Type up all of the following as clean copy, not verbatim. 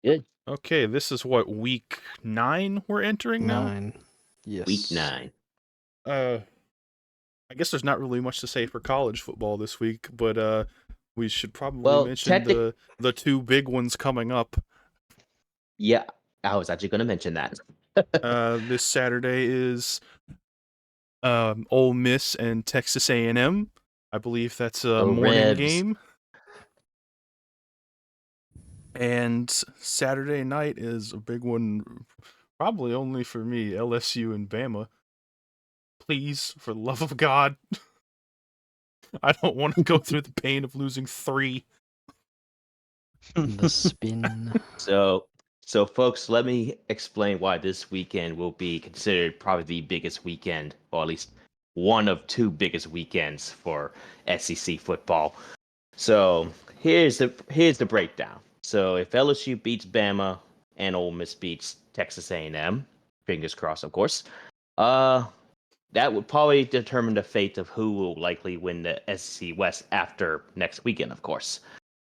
Good. Okay, this is what, week 9 we're entering now? 9. Week Yes. 9. Uh, I guess there's not really much to say for college football this week, but we should probably Well, mention the two big ones coming up. yeah, I was actually going to mention that. This Saturday is Ole Miss and Texas A&M. I believe that's a Go morning Rebs. game. And Saturday night is a big one, probably only for me, LSU and Bama. Please, for the love of God. I don't want to go through the pain of losing 3. The spin. So, folks, let me explain why this weekend will be considered probably the biggest weekend, or at least one of two biggest weekends for SEC football. So here's the breakdown. So if LSU beats Bama and Ole Miss beats Texas A&M, fingers crossed, of course, that would probably determine the fate of who will likely win the SEC West after next weekend, of course.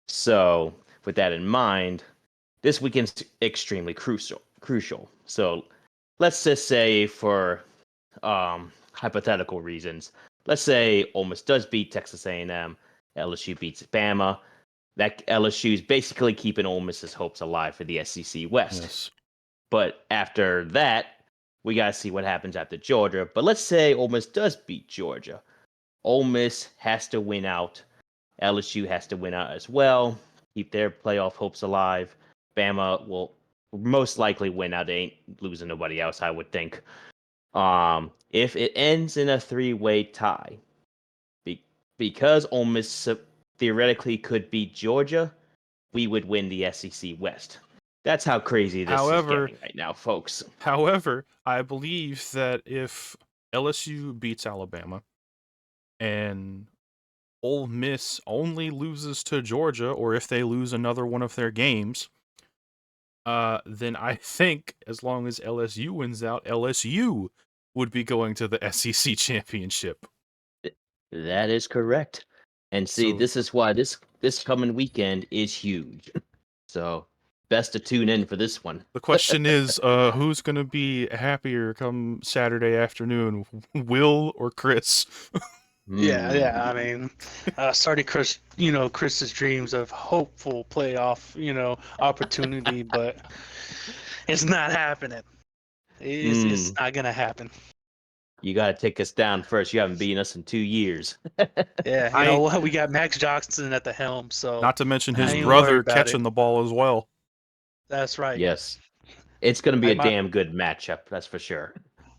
So with that in mind, this weekend's extremely crucial. So let's just say, for hypothetical reasons, let's say Ole Miss does beat Texas A&M, LSU beats Bama. That LSU is basically keeping Ole Miss's hopes alive for the SEC West. Yes. But after that, we got to see what happens after Georgia. But let's say Ole Miss does beat Georgia. Ole Miss has to win out. LSU has to win out as well, keep their playoff hopes alive. Bama will most likely win out. They ain't losing nobody else, I would think. If it ends in a 3-way tie, because Ole Miss theoretically could beat Georgia, we would win the SEC West. That's how crazy this is getting right now, folks. However, I believe that if LSU beats Alabama and Ole Miss only loses to Georgia, or if they lose another one of their games, then I think as long as LSU wins out, LSU would be going to the SEC championship. That is correct. And see, So this is why this coming weekend is huge. So best to tune in for this one. the question is, who's gonna be happier come Saturday afternoon, Will or Chris? Yeah. I mean, started Chris's dreams of hopeful playoff, opportunity, but it's not happening. It's not gonna happen. You got to take us down first. You haven't beaten us in 2 years. Yeah, you know what? We got Max Johnson at the helm, so Not to mention his I ain't brother worried about catching it. the ball as well. That's right. Yes. It's going to be a Like my damn good matchup, that's for sure.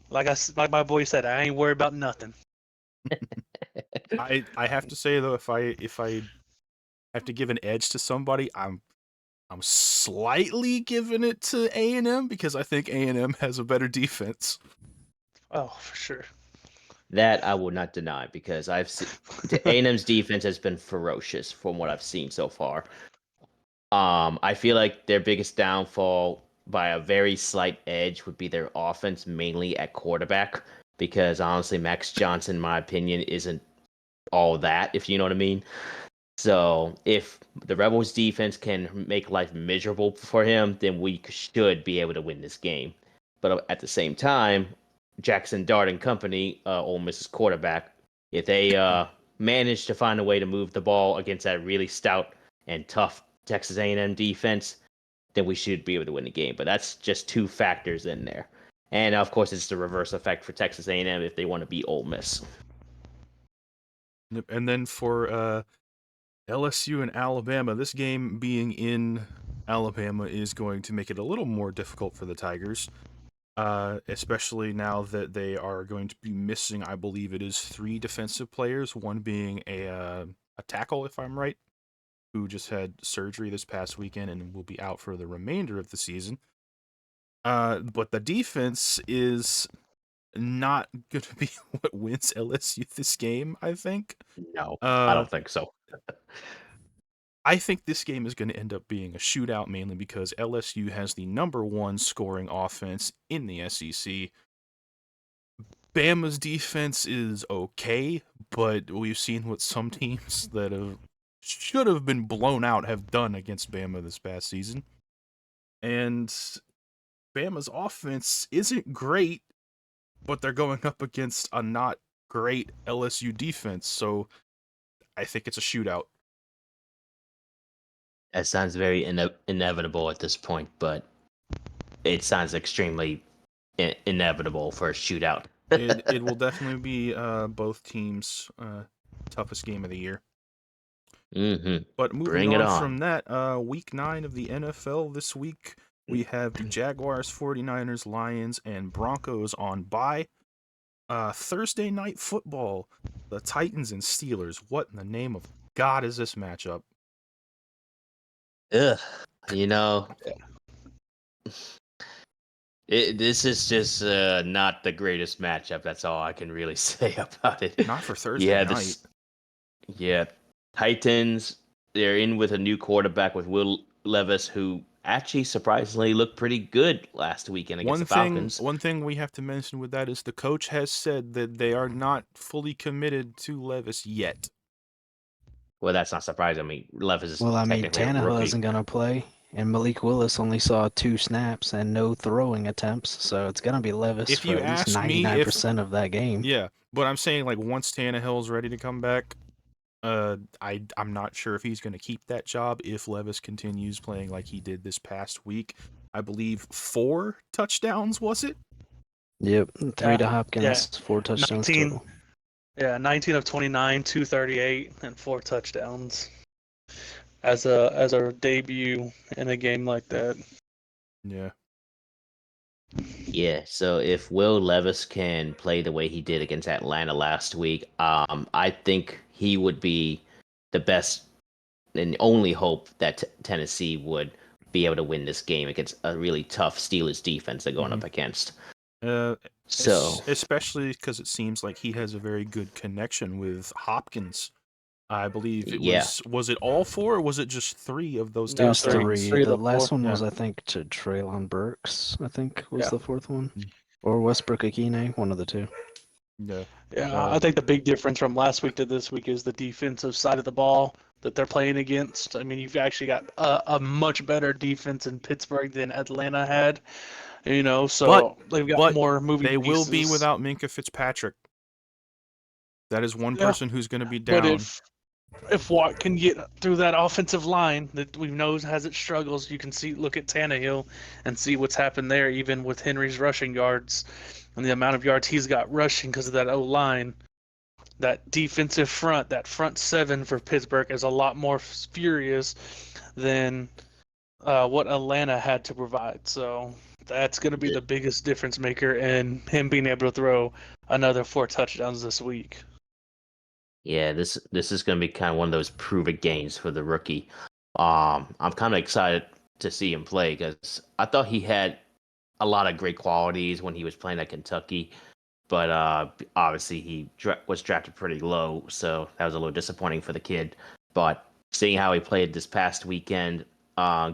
like my boy said, I ain't worried about nothing. I have to say though, if I have to give an edge to somebody, I'm slightly giving it to A&M because I think A&M has a better defense. Oh, for sure. That I will not deny, because I've seen A&M's defense has been ferocious from what I've seen so far. I feel like their biggest downfall by a very slight edge would be their offense, mainly at quarterback, because honestly, Max Johnson, in my opinion, isn't all that, if you know what I mean. So if the Rebels defense can make life miserable for him, then we should be able to win this game. But at the same time, Jackson Dart and company, Ole Miss's quarterback, if they manage to find a way to move the ball against that really stout and tough Texas A&M defense, then we should be able to win the game. But that's just two factors in there. And of course, it's the reverse effect for Texas A&M if they want to beat Ole Miss. And then for LSU and Alabama, this game being in Alabama is going to make it a little more difficult for the Tigers, especially now that they are going to be missing, I believe it is 3 defensive players, one being a tackle, if I'm right, who just had surgery this past weekend and will be out for the remainder of the season. But the defense is not going to be what wins LSU this game, I think. No, I don't think so. I think this game is going to end up being a shootout, mainly because LSU has the #1 scoring offense in the SEC. Bama's defense is okay, but we've seen what some teams that should have been blown out have done against Bama this past season. And Bama's offense isn't great, but they're going up against a not great LSU defense, so I think it's a shootout. That sounds very inevitable at this point, but it sounds extremely inevitable for a shootout. It will definitely be both teams' toughest game of the year. Mm-hmm. But moving Bring it on on. from that, week 9 of the NFL this week, we have the Jaguars, 49ers, Lions, and Broncos on bye. Thursday night football, the Titans and Steelers. What in the name of God is this matchup? Ugh. You know, this is just not the greatest matchup. That's all I can really say about it. Not for Thursday night. Yeah, Titans. They're in with a new quarterback with Will Levis, who actually surprisingly looked pretty good last weekend against the Falcons. One thing we have to mention with that is the coach has said that they are not fully committed to Levis yet. Well, that's not surprising. I mean, Levis is Well, I mean, technically a Tannehill rookie. isn't going to play, and Malik Willis only saw 2 snaps and no throwing attempts, so it's going to be Levis If for you at least ask me 99% of that game. Yeah, but I'm saying like once Tannehill's ready to come back, I'm not sure if he's going to keep that job if Levis continues playing like he did this past week. I believe 4 touchdowns, was it? Yep, 3 to Hopkins, Yeah. 4 touchdowns 19. total. Yeah, 19 of 29, 238, and 4 touchdowns as a debut in a game like that. Yeah. Yeah, so if Will Levis can play the way he did against Atlanta last week, I think he would be the best and only hope that Tennessee would be able to win this game against a really tough Steelers defense they're going up against. So, Especially because it seems like he has a very good connection with Hopkins. I believe it yeah. was it all 4 or was it just 3 of those It was touchdowns? 3. Three of The the last 4. one was, Yeah. I think, to Traylon Burks, I think was Yeah. the 4th one. Or Westbrook Akine, one of the 2. Yeah. Yeah, I think the big difference from last week to this week is the defensive side of the ball that they're playing against. I mean, you've actually got a much better defense in Pittsburgh than Atlanta had. You know, so they've got more moving They pieces. will be without Minkah Fitzpatrick. That is one Yeah, person who's going to be down. But if Watt can get through that offensive line that we know has its struggles, you can look at Tannehill and see what's happened there, even with Henry's rushing yards and the amount of yards he's got rushing because of that O-line. That defensive front, that front 7 for Pittsburgh is a lot more furious than what Atlanta had to provide. So that's going to be the biggest difference maker in him being able to throw another 4 touchdowns this week. Yeah, this is going to be kind of one of those prove-it games for the rookie. I'm kind of excited to see him play because I thought he had a lot of great qualities when he was playing at Kentucky, but obviously he was drafted pretty low, so that was a little disappointing for the kid. But seeing how he played this past weekend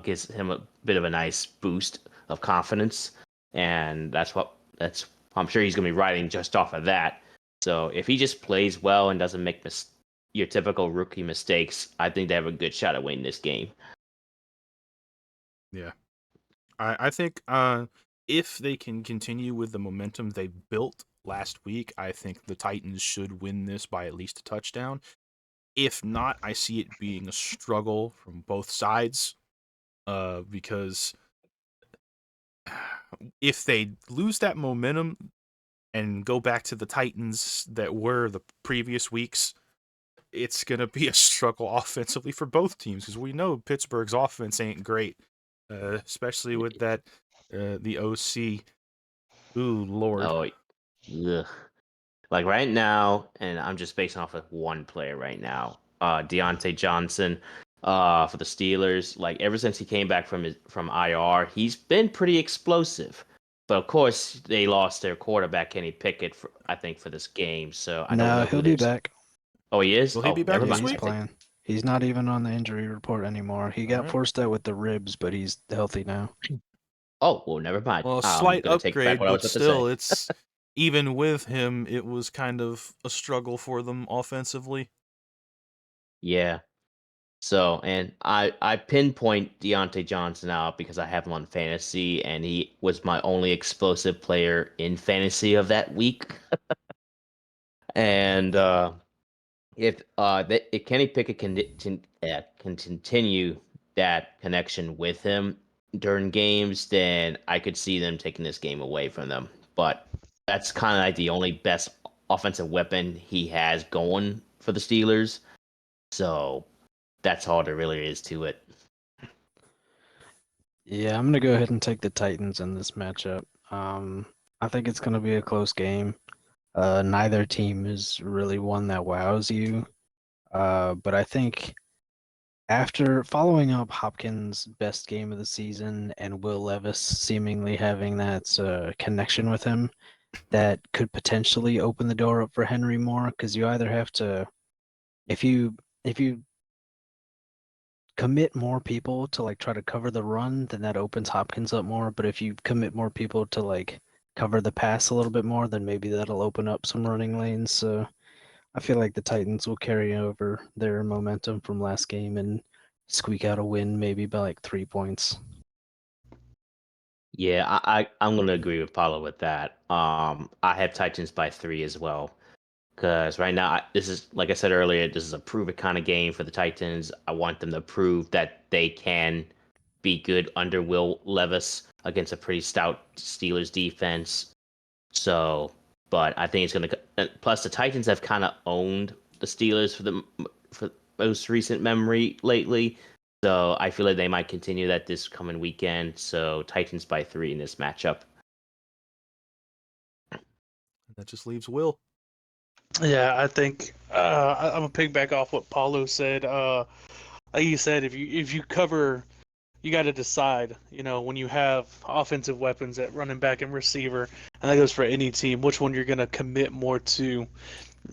gives him a bit of a nice boost of confidence, and I'm sure he's going to be riding just off of that. So if he just plays well and doesn't make your typical rookie mistakes, I think they have a good shot at winning this game. Yeah. I think if they can continue with the momentum they built last week, I think the Titans should win this by at least a touchdown. If not, I see it being a struggle from both sides because if they lose that momentum and go back to the Titans that were the previous weeks, it's going to be a struggle offensively for both teams because we know Pittsburgh's offense ain't great, especially with that the OC. Ooh, Lord. Oh, ugh. Like right now, and I'm just basing off of one player right now, Deontay Johnson, for the Steelers. Like ever since he came back from IR, he's been pretty explosive. But of course, they lost their quarterback Kenny Pickett, I think, for this game. So I don't know. He'll be back. Oh, he is. Will he be back never this mind. He's week? playing. He's not even on the injury report anymore. He got Alright. forced out with the ribs, but he's healthy now. Oh, well, never mind. Well, a I'm slight gonna take back upgrade, what I was but about to still, say. it's even with him, it was kind of a struggle for them offensively. Yeah. So, and I pinpoint Deontay Johnson out because I have him on fantasy, and he was my only explosive player in fantasy of that week. And if Kenny Pickett can continue that connection with him during games, then I could see them taking this game away from them. But that's kind of like the only best offensive weapon he has going for the Steelers. So that's all there really is to it. Yeah, I'm gonna go ahead and take the Titans in this matchup. I think it's gonna be a close game. Neither team is really one that wows you. But I think after following up Hopkins' best game of the season and Will Levis seemingly having that connection with him, that could potentially open the door up for Henry more, because you either have to, if you commit more people to like try to cover the run, then that opens Hopkins up more. But if you commit more people to like cover the pass a little bit more, then maybe that'll open up some running lanes. So I feel like the Titans will carry over their momentum from last game and squeak out a win, maybe by like 3 points. Yeah, I'm gonna agree with Paulo with that. I have Titans by 3 as well. Because right now, this is, like I said earlier, this is a prove it kind of game for the Titans. I want them to prove that they can be good under Will Levis against a pretty stout Steelers defense. So, but I think it's going to. Plus, the Titans have kind of owned the Steelers for most recent memory lately. So I feel like they might continue that this coming weekend. So Titans by 3 in this matchup. That just leaves Will. Yeah, I think I'm gonna piggyback off what Paulo said. Like you said, if you cover, you got to decide. You know, when you have offensive weapons at running back and receiver, and that goes for any team, which one you're gonna commit more to,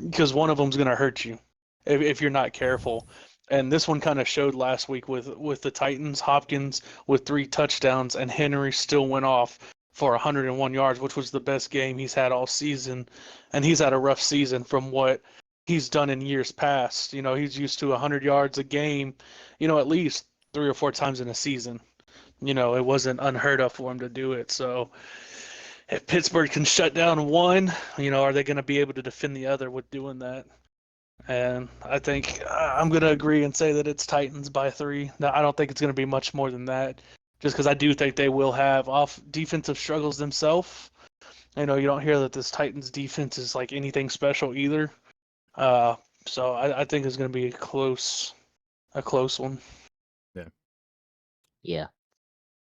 because one of them's gonna hurt you if you're not careful. And this one kind of showed last week with the Titans. Hopkins with 3 touchdowns, and Henry still went off for 101 yards, which was the best game he's had all season. And he's had a rough season from what he's done in years past. You know, he's used to 100 yards a game, at least 3 or 4 times in a season. You know, it wasn't unheard of for him to do it. So if Pittsburgh can shut down one, are they going to be able to defend the other with doing that? And I think I'm going to agree and say that it's Titans by 3. Now, I don't think it's going to be much more than that, just because I do think they will have off defensive struggles themselves. You don't hear that this Titans defense is like anything special either. So I think it's going to be a close one. Yeah.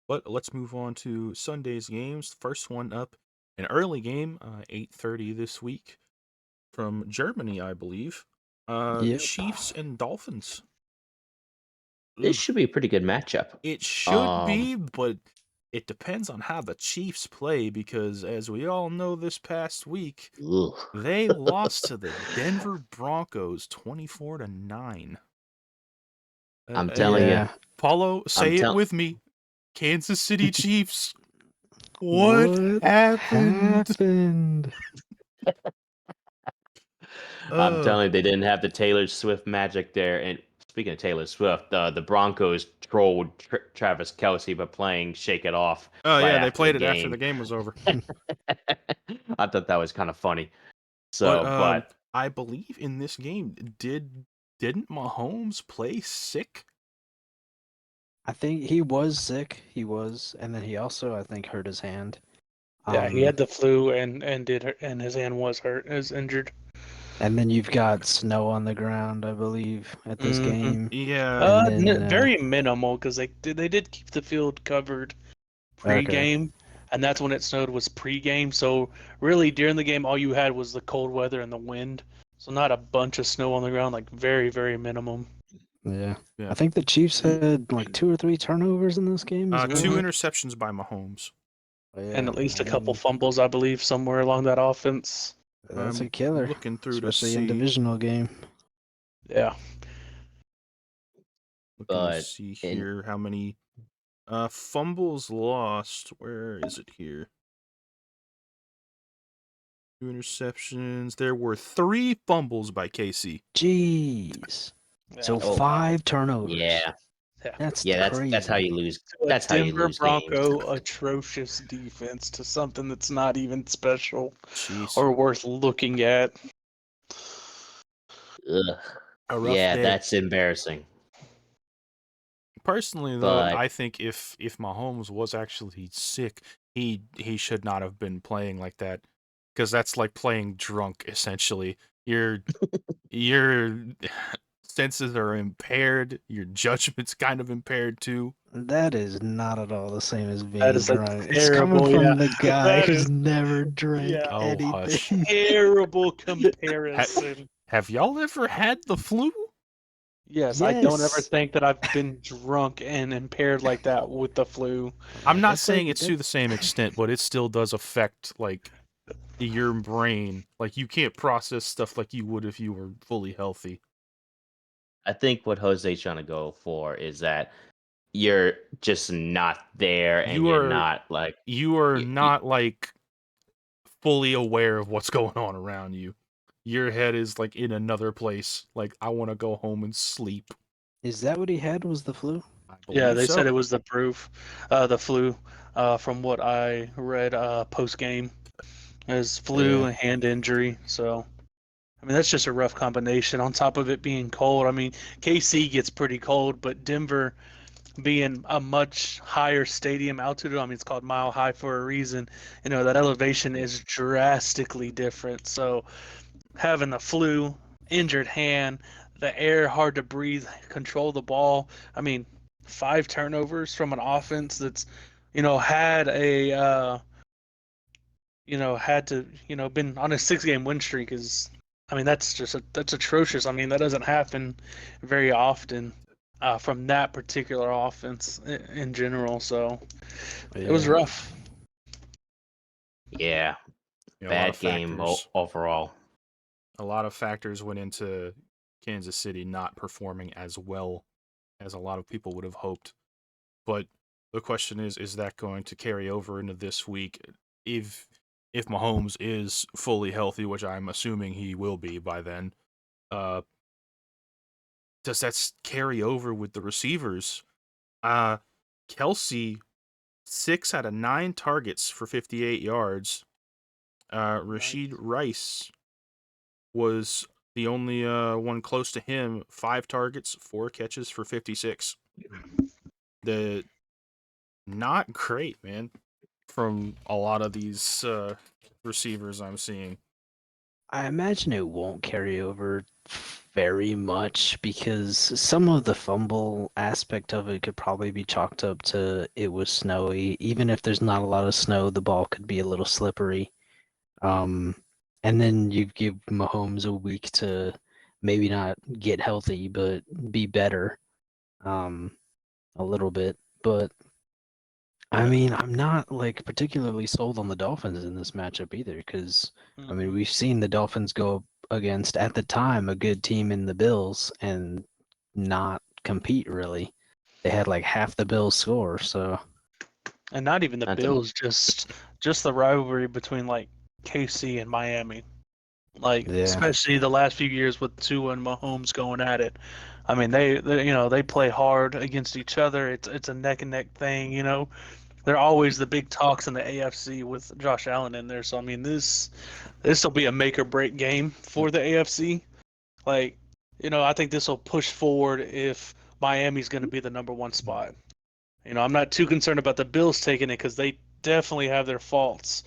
But let's move on to Sunday's games. First one up, an early game, 8:30 this week from Germany, I believe. Yep. Chiefs and Dolphins. This Ugh. should be a pretty good matchup. It should be, but it depends on how the Chiefs play because, as we all know, this past week Ugh. they lost to the Denver Broncos 24-9. I'm telling Yeah. you. Paulo, say it tell- with me. Kansas City Chiefs. What happened? I'm telling you, they didn't have the Taylor Swift magic there. And speaking of Taylor Swift, the Broncos trolled Travis Kelce by playing "Shake It Off." Oh right yeah, they after played the it after game. the game was over. I thought that was kind of funny. But So, but I believe in this game, didn't Mahomes play sick? I think he was sick. He was, and then he also, I think, hurt his hand. Yeah, he had the flu and his hand was injured. And then you've got snow on the ground, I believe, at this game. Yeah. And then, Very minimal because they did keep the field covered pre-game, and that's when it snowed was pre-game. So really, during the game, all you had was the cold weather and the wind. So not a bunch of snow on the ground, like very, very minimum. yeah. Yeah. I think the Chiefs had like 2 or 3 turnovers in this game as well. 2 interceptions by Mahomes. And at least a couple fumbles, I believe, somewhere along that offense. That's I'm a killer, looking through especially to in see. divisional game. Yeah. Looking to see here how many fumbles lost. Where is it here? 2 interceptions. There were 3 fumbles by KC. Jeez. So Oh, 5 turnovers. yeah, That's that's how crazy. you lose. A That's how you Denver lose games. Bronco atrocious defense to something that's not even special Jeez. or worth looking at. Ugh. A rough Yeah, day. that's embarrassing. Personally, though, But I think if Mahomes was actually sick, he should not have been playing like that, because that's like playing drunk. Essentially, your senses are impaired. Your judgment's kind of impaired too. That is not at all the same as That being is a drunk. It's coming terrible, from yeah. the guy That who's is, never drank yeah, Oh, hush. anything. terrible comparison. Have y'all ever had the flu? Yes, I don't ever Yes. think that I've been drunk and impaired like that with the flu. I'm not That's like saying it's to the same extent, but it still does affect like your brain. Like you can't process stuff like you would if you were fully healthy. I think what Jose's trying to go for is that you're just not there, and You you're are not like you are y not like fully aware of what's going on around you. Your head is like in another place. Like I want to go home and sleep. Is that what he had? Was the flu? I Yeah, believe they said so. it was the flu, from what I read post game, as flu Yeah. and hand injury. So, I mean, that's just a rough combination. On top of it being cold, I mean, KC gets pretty cold, but Denver being a much higher stadium altitude, I mean, it's called Mile High for a reason. You know, that elevation is drastically different. So, having the flu, injured hand, the air hard to breathe, control the ball. I mean, 5 turnovers from an offense that's, had a, had to, been on a 6 game win streak is, I mean, that's atrocious. I mean, that doesn't happen very often from that particular offense in general. So it was Yeah. rough. yeah, You know, bad game overall. a lot of factors went into Kansas City not performing as well as a lot of people would have hoped. But the question is that going to carry over into this week? If Mahomes is fully healthy, which I'm assuming he will be by then, uh, does that carry over with the receivers? Kelsey, 6 out of 9 targets for 58 yards. Rashid Nice. Rice was the only one close to him. 5 targets, 4 catches for 56. The not great, man, from a lot of these receivers I'm seeing. I imagine it won't carry over very much because some of the fumble aspect of it could probably be chalked up to it was snowy. Even if there's not a lot of snow, the ball could be a little slippery. Um, and then you give Mahomes a week to maybe not get healthy, but be better, a little bit. But I Yeah, mean, I'm not like particularly sold on the Dolphins in this matchup either, because I mean, we've seen the Dolphins go up against at the time a good team in the Bills and not compete really. They had like half the Bills score, so And not even the Not to, Bills, just the rivalry between like KC and Miami. Like yeah. especially the last few years with Tua and Mahomes going at it. I mean, they play hard against each other. It's a neck and neck thing. They're always the big talks in the AFC with Josh Allen in there. So I mean, this will be a make or break game for the AFC. Like, I think this will push forward if Miami's going to be the number one spot. I'm not too concerned about the Bills taking it because they definitely have their faults,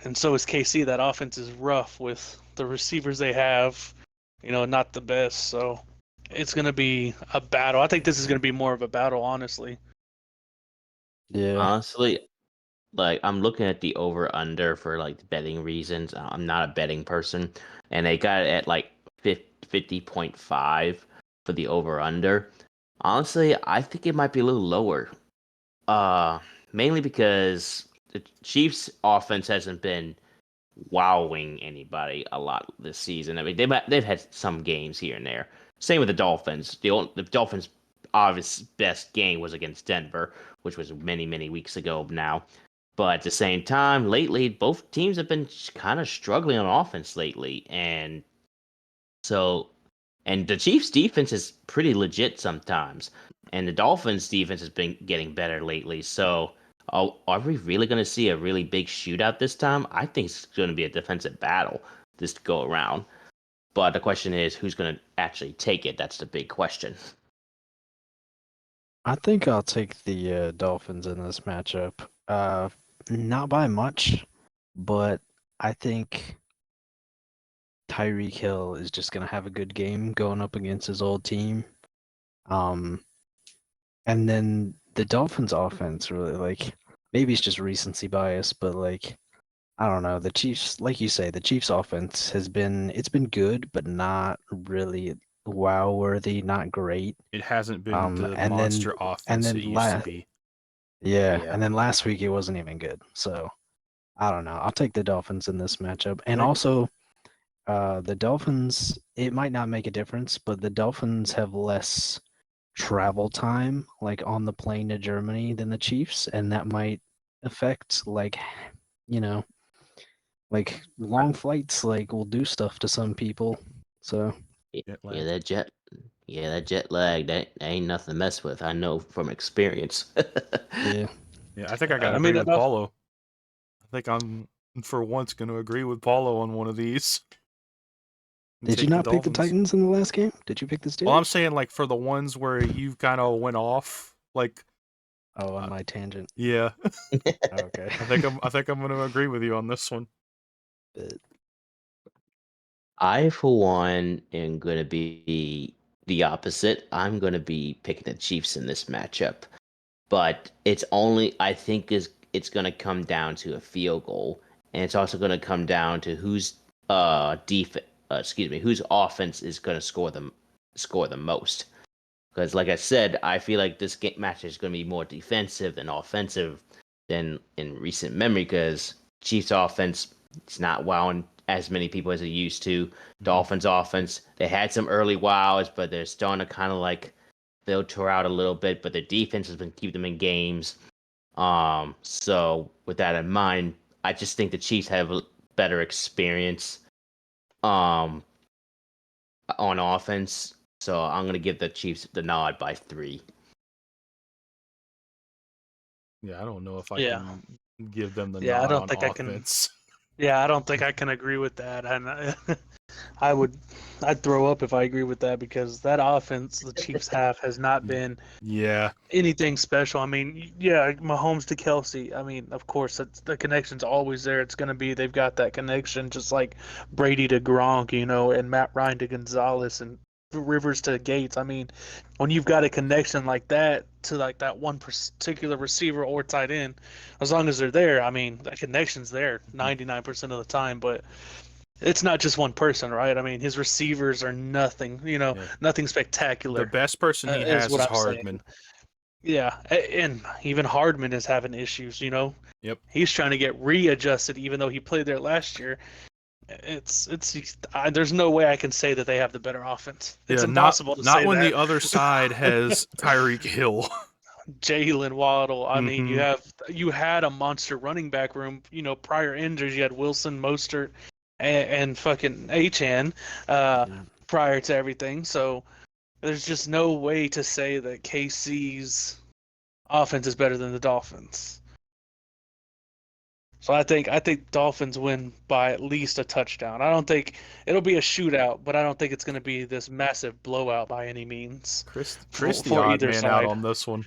and so is KC. That offense is rough with the receivers they have, not the best. So it's going to be a battle. I think this is going to be more of a battle, honestly. Yeah. honestly, like I'm looking at the over under for like betting reasons. I'm not a betting person, and they got it at like 50.5 for the over under. Honestly, I think it might be a little lower. Uh, Mainly because the Chiefs' offense hasn't been wowing anybody a lot this season. I mean, they've had some games here and there. Same with the Dolphins. The Dolphins' obvious best game was against Denver, which was many weeks ago now. But at the same time, lately both teams have been kind of struggling on offense lately, and so And the Chiefs' defense is pretty legit sometimes, and the Dolphins' defense has been getting better lately. So, are we really going to see a really big shootout this time? I think it's going to be a defensive battle this go around. But the question is, who's going to actually take it? That's the big question. I think I'll take the Dolphins in this matchup. Not by much, but I think Tyreek Hill is just gonna have a good game going up against his old team. And then the Dolphins offense really like maybe it's just recency bias, but like I don't know. The Chiefs, like you say, the Chiefs offense has been good, but not really wow worthy, not great. It hasn't been the And then monster offense it used to be. yeah, Yeah. and then last week it wasn't even good. So I don't know. I'll take the Dolphins in this matchup. And Like- also, the Dolphins, it might not make a difference, but the Dolphins have less travel time, like on the plane to Germany, than the Chiefs, and that might affect, like, you know, like long flights, like will do stuff to some people. So Jet Yeah, lag. that jet lag, that ain't nothing to mess with. I know from experience. yeah, Yeah, I think I gotta I agree mean, with Paulo. I think I'm for once gonna agree with Paulo on one of these. And did you take the not pick the Dolphins. Titans in the last game? Did you pick the Steelers? Well, I'm saying like for the ones where you kind of went off, like Oh, on my tangent. yeah, Okay. I think I'm gonna agree with you on this one. But I, for one, am going to be the opposite. I'm going to be picking the Chiefs in this matchup. But it's only, I think, it's going to come down to a field goal. And it's also going to come down to whose whose offense is going to score the most. Because, like I said, I feel like this game match is going to be more defensive than offensive than in recent memory. Because Chiefs offense, it's not wowing as many people as it used to. Dolphins offense, they had some early wows, but they're starting to kind of like filter out a little bit. But their defense has been keeping them in games. So with that in mind, I just think the Chiefs have a better experience. Um, on offense. So I'm gonna give the Chiefs the nod by 3. Yeah, I don't know if I Yeah. can give them the Yeah, I nod don't on think I can. offense. Yeah, I don't think I can agree with that, and I'd throw up if I agree with that because that offense the Chiefs have has not been Yeah, anything special. I mean, yeah, Mahomes to Kelsey. I mean, of course, the connection's always there. It's gonna be they've got that connection, just like Brady to Gronk, and Matt Ryan to Gonzalez and Rivers to Gates. I mean, when you've got a connection like that to like that one particular receiver or tight end, as long as they're there, I mean, that connection's there 99% of the time. But it's not just one person, right? I mean, his receivers are nothing, yeah. nothing The spectacular, best person he is has what is I'm saying. Hardman. Yeah, and even Hardman is having issues. Yep. He's trying to get readjusted, even though he played there last year. There's no way I can say that they have the better offense. It's Yeah, impossible to not say when that. the other side has Tyreek Hill. Jalen Waddle. I mean, Mhm. you had a monster running back room. Prior injuries, you had Wilson, Mostert, and fucking Achan yeah. prior to everything. So there's just no way to say that KC's offense is better than the Dolphins. So I think Dolphins win by at least a touchdown. I don't think it'll be a shootout, but I don't think it's going to be this massive blowout by any means Chris the for odd either man out side. on this one.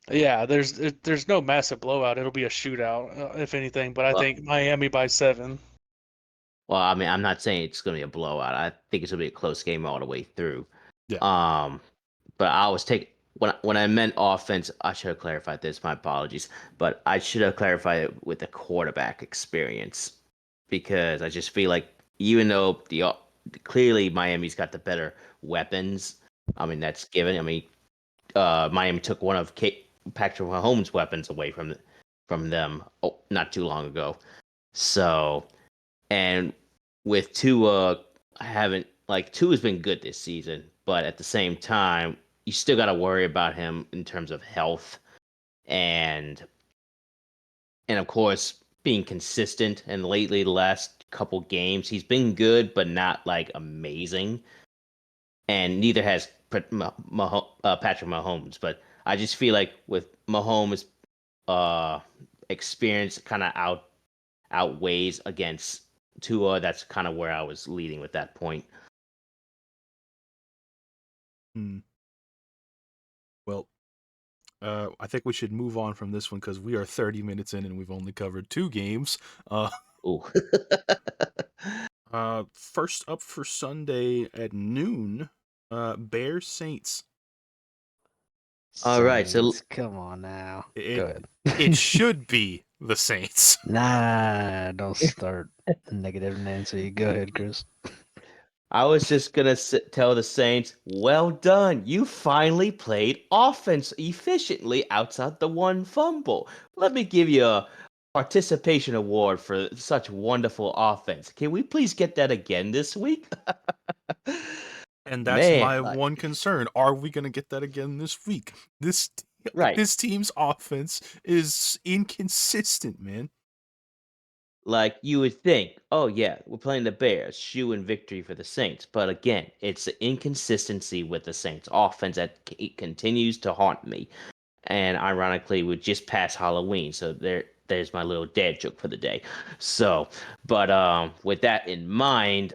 Yeah, there's no massive blowout. It'll be a shootout, if anything. But I Well, think Miami by 7. well, I mean, I'm not saying it's gonna be a blowout. I think it's gonna be a close game all the way through. Yeah. But I was taking when I meant offense, I should have clarified this. My apologies, but I should have clarified it with the quarterback experience because I just feel like even though clearly Miami's got the better weapons, I mean that's given. I mean, Miami took one of Patrick Mahomes' weapons away from them not too long ago. So, and with Tua, I haven't like Tua's been good this season, but at the same time, you still got to worry about him in terms of health and of course being consistent. And lately, the last couple games, he's been good, but not like amazing. and neither has Patrick Mahomes. But I just feel like with Mahomes' experience kind of outweighs against Tua. That's kind of where I was leading with that point. Well, I think we should move on from this one because we are 30 minutes in and we've only covered 2 games. Ooh. First up for Sunday at noon, Bears Saints. All right, so Saints, come on now. It, Go ahead. it should be the Saints. Nah, don't start negative Nancy. Go ahead, Chris. I was just gonna tell the Saints, well done. You finally played offense efficiently outside the one fumble. Let me give you a participation award for such wonderful offense. Can we please get that again this week? And that's Man, my like, one concern. Are we going to get that again this week? This right. team's offense is inconsistent, man. Like you would think, oh yeah, we're playing the Bears, shoe in victory for the Saints. But again, it's the inconsistency with the Saints offense that continues to haunt me. And ironically, we just passed Halloween, so there's my little dad joke for the day. So, but with that in mind,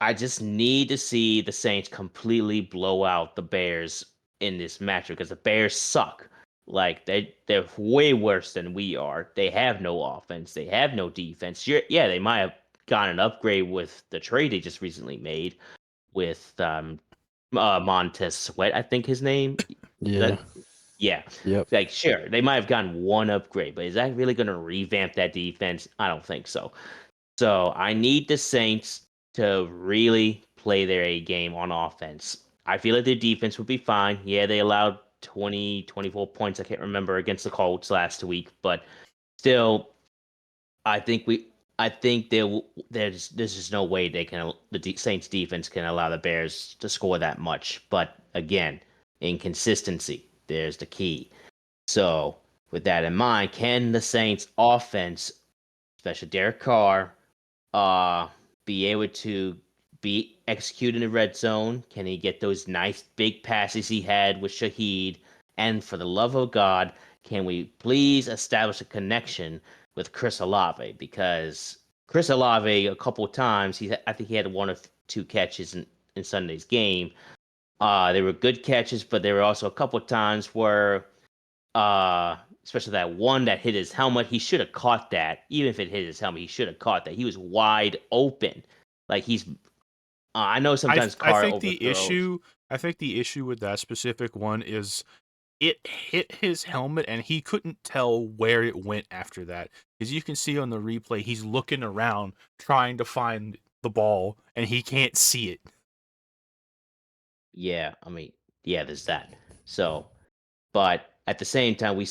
I just need to see the Saints completely blow out the Bears in this matchup because the Bears suck. Like they're way worse than we are. They have no offense. They have no defense. Yeah, they might have gotten an upgrade with the trade they just recently made with Montez Sweat, I think his name. Yeah. That yeah. Yep. Like sure, they might have gotten one upgrade, but is that really going to revamp that defense? I don't think so. So I need the Saints to really play their A game on offense. I feel like their defense would be fine. Yeah, they allowed 20, 24 points. I can't remember against the Colts last week, but still, I think there's just no way Saints defense can allow the Bears to score that much. But again, inconsistency. There's the key. So with that in mind, can the Saints offense, especially Derek Carr, be able to be executed in the red zone? Can he get those nice big passes he had with Shaheed? And for the love of God, can we please establish a connection with Chris Olave? Because Chris Olave, a couple of times, I think he had 1 or 2 catches in Sunday's game. They were good catches, but there were also a couple of times where especially that one that hit his helmet. He should have caught that. Even if it hit his helmet, he should have caught that. He was wide open. Like he's. I know sometimes I Carr think overthrows. the issue with that specific one is it hit his helmet and he couldn't tell where it went after that. As you can see on the replay, he's looking around trying to find the ball and he can't see it. Yeah, I mean, yeah, there's that. So, but at the same time,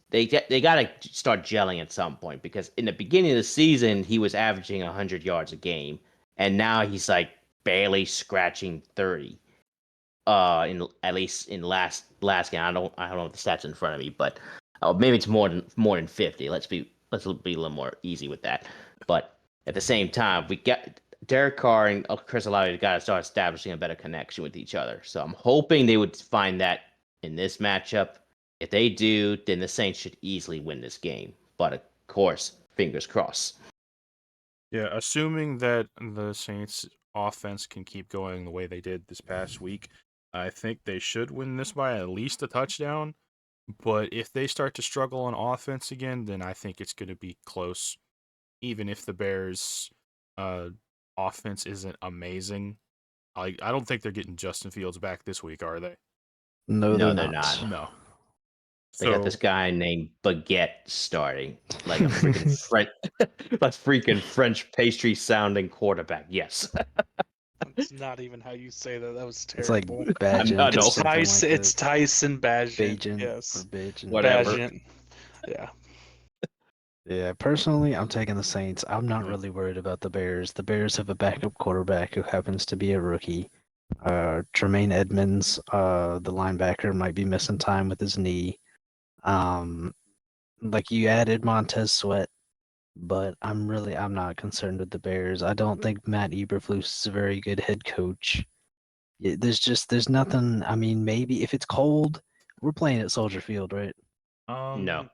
they gotta start gelling at some point because in the beginning of the season he was averaging 100 yards a game, and now he's like barely scratching 30. In at least in last game. I don't have the stats in front of me, but maybe it's more than 50. Let's be a little more easy with that. But at the same time, we got Derek Carr and Chris Olave got to start establishing a better connection with each other. So I'm hoping they would find that in this matchup. If they do, then the Saints should easily win this game. But of course, fingers crossed. Yeah, assuming that the Saints offense can keep going the way they did this past week, I think they should win this by at least a touchdown. But if they start to struggle on offense again, then I think it's going to be close. Even if the Bears' offense isn't amazing, I don't think they're getting Justin Fields back this week, are they? No, No, they're they're not. not. No. They got So this guy named Baguette starting, like a freaking French pastry sounding quarterback. Yes, That's not even how you say that. That was It's like terrible. I Bagent or know. something like It's that. Tyson Bagent. Bagent or Yes, Bagent. Whatever. Bagent. Yeah. Yeah, personally, I'm taking the Saints. I'm not Yeah. really worried about the Bears. The Bears have a backup quarterback who happens to be a rookie. Tremaine Edmonds, the linebacker, might be missing time with his knee. Like you added Montez Sweat, but I'm not concerned with the Bears. I don't think Matt Eberflus is a very good head coach. There's nothing. I mean, maybe if it's cold, we're playing at Soldier Field, right? No.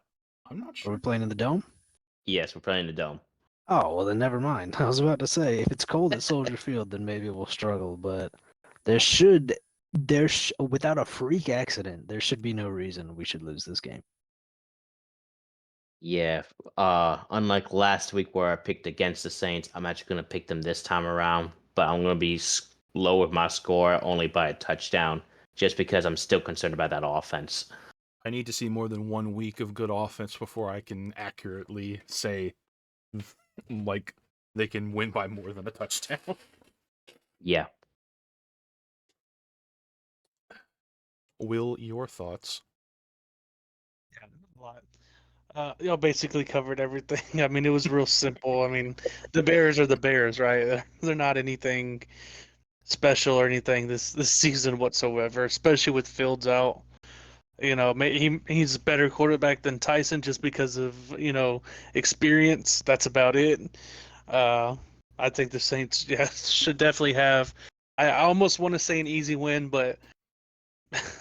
I'm not Are sure. we playing in the dome? Yes, we're playing the dome. Oh, well then never mind. I was about to say if it's cold at Soldier Field, then maybe we'll struggle. But without a freak accident, there should be no reason we should lose this game. Yeah. Unlike last week where I picked against the Saints, I'm actually gonna pick them this time around, but I'm gonna be low with my score only by a touchdown, just because I'm still concerned about that offense. I need to see more than 1 week of good offense before I can accurately say like they can win by more than a touchdown. Yeah. Will, your thoughts? Yeah, a lot. Basically covered everything. I mean, it was real simple. I mean, the Bears are the Bears, right? They're not anything special or anything this season whatsoever, especially with Fields out. He's a better quarterback than Tyson just because of experience. That's about it. Uh, I think the Saints, yeah, should definitely have. I almost want to say an easy win, but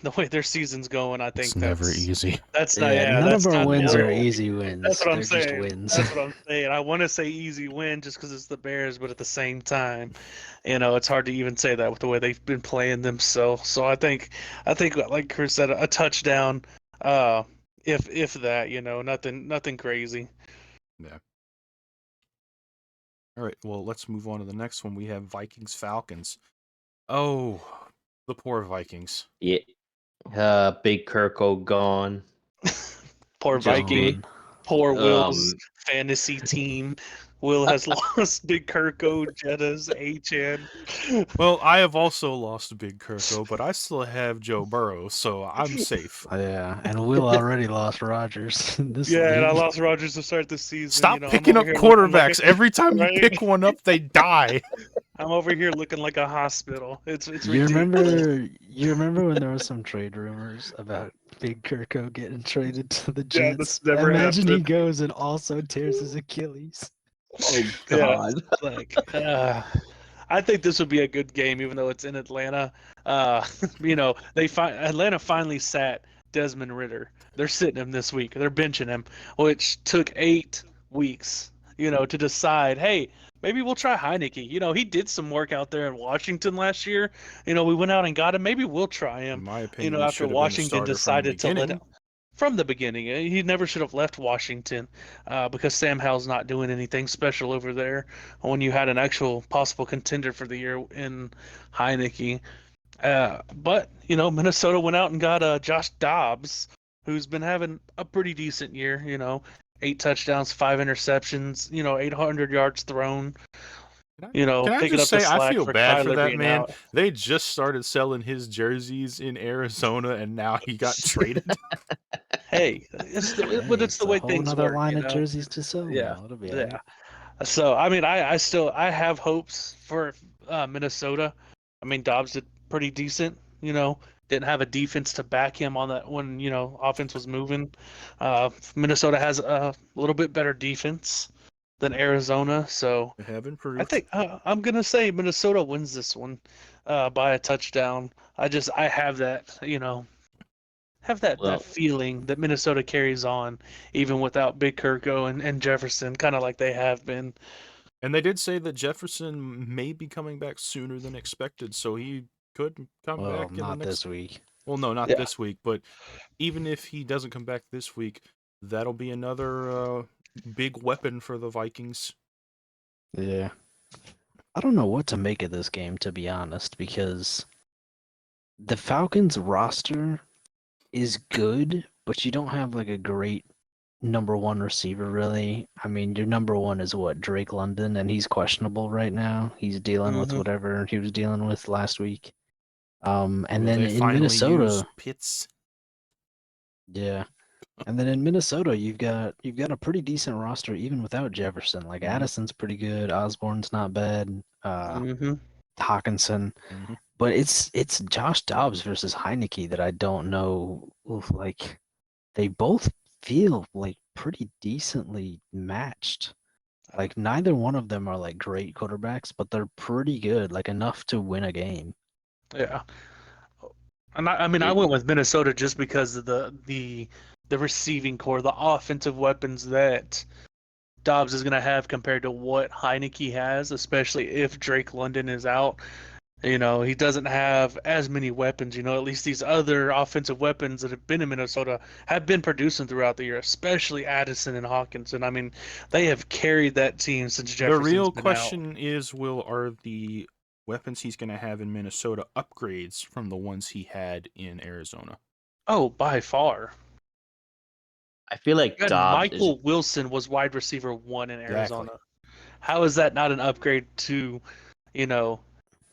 the way their season's going, I It's think never easy. that's not. Yeah, Yeah, none of that's our not wins are doable. easy That's wins. what I'm They're just saying. wins. That's what I'm saying. I want to say easy win just because it's the Bears, but at the same time, it's hard to even say that with the way they've been playing themselves. So I think, like Chris said, a touchdown, uh, if that, nothing crazy. Yeah. All right, well, let's move on to the next one. We have Vikings Falcons. Oh, the poor Vikings. Yeah. Big Kirko gone. Poor Just big. Gone. Viking, poor Will's Um. fantasy team. Will has lost Big Kirko, Jetta's, Achan. Well, I have also lost Big Kirko, but I still have Joe Burrow, so I'm safe. Yeah, and Will already lost Rogers in this Yeah, and I league. lost Rogers to start the season. Stop I'm picking over up here looking like quarterbacks. Every time you right. pick one up, they die. I'm over here looking like a hospital. It's You ridiculous. remember you remember when there was some trade rumors about Big Kirko getting traded to the Yeah, this Jets? never Imagine he happened. goes and also tears his Achilles. Oh Yeah, God. like I think this would be a good game, even though it's in Atlanta. Atlanta finally sat Desmond Ritter. They're sitting him this week. They're benching him, which took 8 weeks, to decide. Hey, maybe we'll try Heineke. He did some work out there in Washington last year. We went out and got him. Maybe we'll try In him. my opinion, he After should have been the Washington starter from the decided to let him beginning. from the beginning. He never should have left Washington because Sam Howell's not doing anything special over there when you had an actual possible contender for the year in Heineke. But Minnesota went out and got Josh Dobbs, who's been having a pretty decent year. 8 touchdowns, 5 interceptions. 800 yards thrown. Can I Picking just up the say I slack feel for bad for Kyler that being man? out. They just started selling his jerseys in Arizona, and now he got traded. Hey, but Hey, it's it's the a way whole things nother work. line of jerseys to sell Yeah, now. It'll be yeah. alright. So I mean, I have hopes for Minnesota. I mean, Dobbs did pretty decent. Didn't have a defense to back him on that when offense was moving. Minnesota has a little bit better defense than Arizona, so They have I improved. think I'm gonna say Minnesota wins this one by a touchdown. I have that that Well, feeling that Minnesota carries on even without Big Kirko and Jefferson, kind of like they have been. And they did say that Jefferson may be coming back sooner than expected, so he could come Well, back in the not next. this week. Well, no, not Yeah. this week, but even if he doesn't come back this week, that'll be another big weapon for the Vikings. Yeah. I don't know what to make of this game, to be honest, because the Falcons roster is good, but you don't have like a great number one receiver, really. I mean, your number one is what, Drake London, and he's questionable right now. He's dealing with Mm-hmm. whatever he was dealing with last week. And Will then they in finally use Minnesota, Pitts? yeah. And then in Minnesota, you've got a pretty decent roster even without Jefferson. Like Mhm. Addison's pretty good, Osborne's not bad, Mm-hmm. Hawkinson. Mhm. But it's Josh Dobbs versus Heineke that I don't know. Like they both feel like pretty decently matched. Like neither one of them are like great quarterbacks, but they're pretty good, like enough to win a game. Yeah. And I mean, I It, went with Minnesota just because of the receiving core, the offensive weapons that Dobbs is going to have compared to what Heineke has, especially if Drake London is out. He doesn't have as many weapons. At least these other offensive weapons that have been in Minnesota have been producing throughout the year, especially Addison and Hawkins. And I mean, they have carried that team since The Jefferson's real been out. question is, are the weapons he's going to have in Minnesota upgrades from the ones he had in Arizona? Oh, by far. I feel like And Dobbs is. Michael Wilson was wide receiver 1 in Exactly. Arizona. How is that not an upgrade to, you know,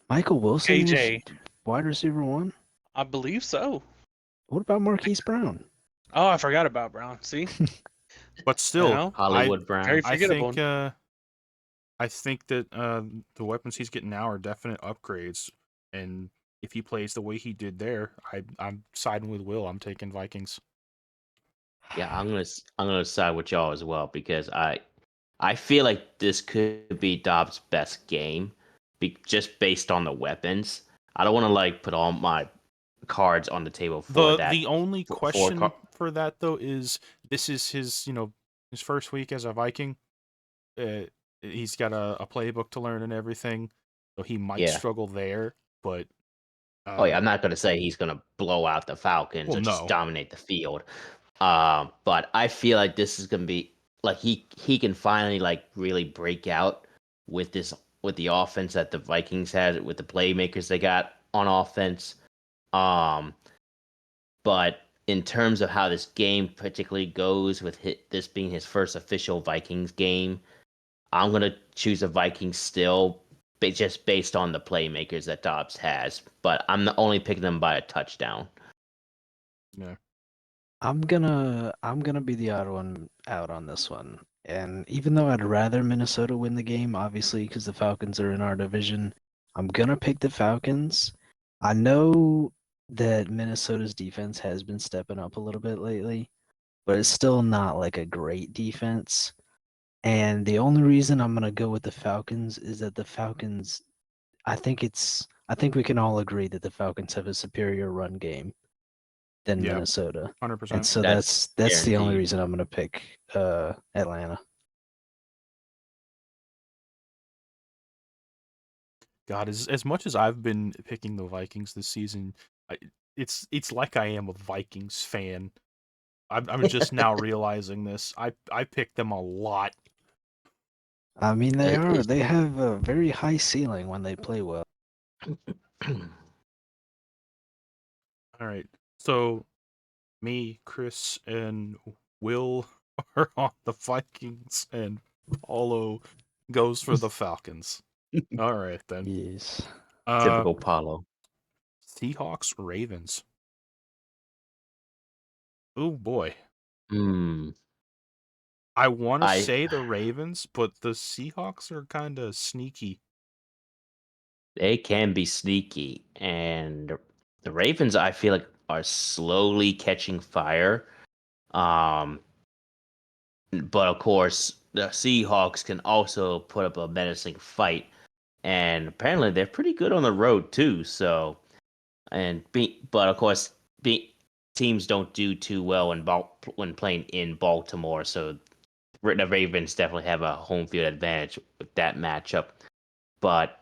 Michael Wilson was KJ? wide receiver 1. I believe so. What about Marquise Brown? Oh, I forgot about Brown. See, But still, Hollywood very Brown. I forgettable. think that the weapons he's getting now are definite upgrades, and if he plays the way he did there, I'm siding with Will. I'm taking Vikings. Yeah, I'm gonna side with y'all as well because I feel like this could be Dobbs' best game, just based on the weapons. I don't want to like put all my cards on the table for The that. only For question for that though is, this is his first week as a Viking. Uh, he's got a playbook to learn and everything, so he might yeah. struggle there. But Oh yeah, I'm not gonna say he's gonna blow out the Falcons well, or just no, dominate the field. But I feel like this is gonna be like he can finally like really break out with the offense that the Vikings had with the playmakers they got on offense. Um, but in terms of how this game particularly goes with this being his first official Vikings game, I'm gonna choose the Vikings still, just based on the playmakers that Dobbs has. But only picking them by a touchdown. yeah, I'm gonna be the odd one out on this one. And even though I'd rather Minnesota win the game, obviously because the Falcons are in our division, I'm gonna pick the Falcons. I know that Minnesota's defense has been stepping up a little bit lately, but it's still not like a great defense. And the only reason I'm gonna go with the Falcons is that the Falcons, I think we can all agree that the Falcons have a superior run game than yeah, Minnesota. And 100%. so That's that's the only guaranteed. reason I'm gonna pick Atlanta. God, as much as I've been picking the Vikings this season, it's like I am a Vikings fan. I'm just now realizing this. I picked them a lot. I mean It's they have a very high ceiling when they play well. All right, so me, Chris, and Will are on the Vikings, and Paulo goes for the Falcons. All right then. Yes. Uh, typical Paulo. Seahawks, Ravens. Oh boy. Hmm. I want to I say the Ravens, but the Seahawks are kind of sneaky. They can be sneaky, and the Ravens I feel like are slowly catching fire. Um, but of course the Seahawks can also put up a menacing fight, and apparently they're pretty good on the road too. So but of course teams don't do too well when playing in Baltimore. So the Ravens definitely have a home field advantage with that matchup. But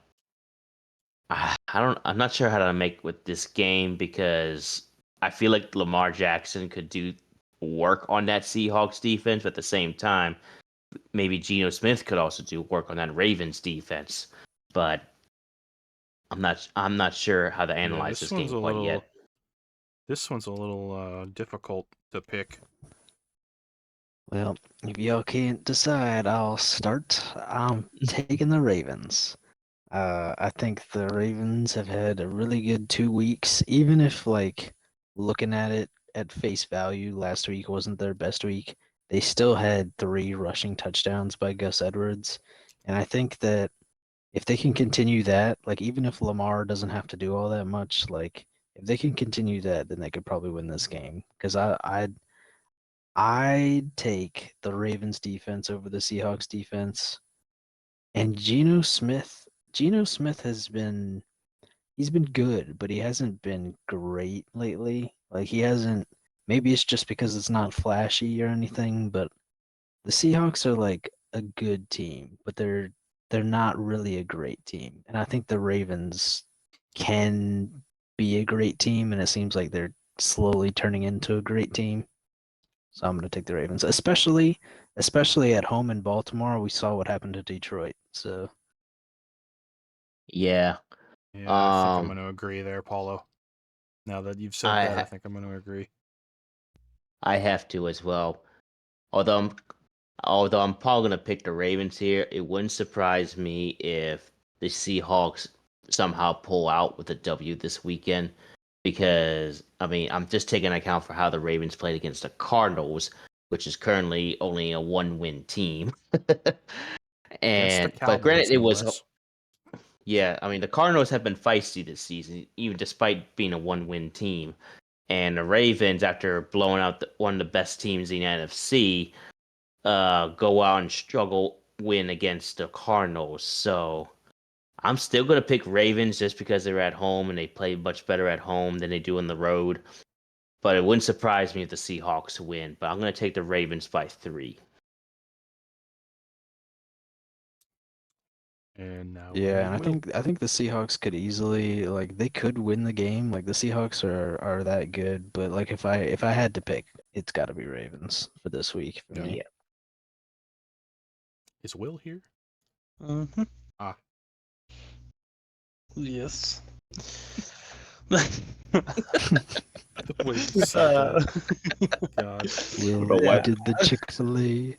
I'm not sure how to make with this game because I feel like Lamar Jackson could do work on that Seahawks defense, but at the same time, maybe Geno Smith could also do work on that Ravens defense. But I'm not sure how to Yeah, analyze this game quite yet. this one's a little difficult to pick. Well, if y'all can't decide, I'll start. I'm taking the Ravens. I think the Ravens have had a really good 2 weeks, even if like looking at it at face value, last week wasn't their best week. They still had 3 rushing touchdowns by Gus Edwards. And I think that if they can continue that, like even if Lamar doesn't have to do all that much, like if they can continue that, then they could probably win this game. Because I'd take the Ravens defense over the Seahawks defense. And Geno Smith has been he's been good, but he hasn't been great lately. Like he hasn't. Maybe it's just because it's not flashy or anything, but the Seahawks are like a good team, but they're not really a great team. And I think the Ravens can be a great team, and it seems like they're slowly turning into a great team. So I'm going to take the Ravens, especially at home in Baltimore. We saw what happened to Detroit. So Yeah. Yeah, I think I'm Um, going to agree there, Paulo. Now that you've said I that, I ha- think I'm going to agree. I have to as well. Although I'm although I'm probably gonna pick the Ravens here, it wouldn't surprise me if the Seahawks somehow pull out with a W this weekend. Because I mean, I'm just taking account for how the Ravens played against the Cardinals, which is currently only a one-win team. Against the But granted, Cowboys, it no was less. yeah. I mean, the Cardinals have been feisty this season, even despite being a one-win team. And the Ravens, after blowing out one of the best teams in the NFC, go out and struggle win against the Cardinals. So I'm still gonna pick Ravens just because they're at home and they play much better at home than they do on the road. But it wouldn't surprise me if the Seahawks win. But I'm gonna take the Ravens by 3. And now we yeah, need and I Will. think the Seahawks could easily like they could win the game. Like the Seahawks are that good, but like if I had to pick, it's got to be Ravens for this week for Yeah. me. Yeah. Is Will here? Mm-hmm. Ah, Yes. the way you said uh, that. God. Will yeah. did the Chick-fil-A.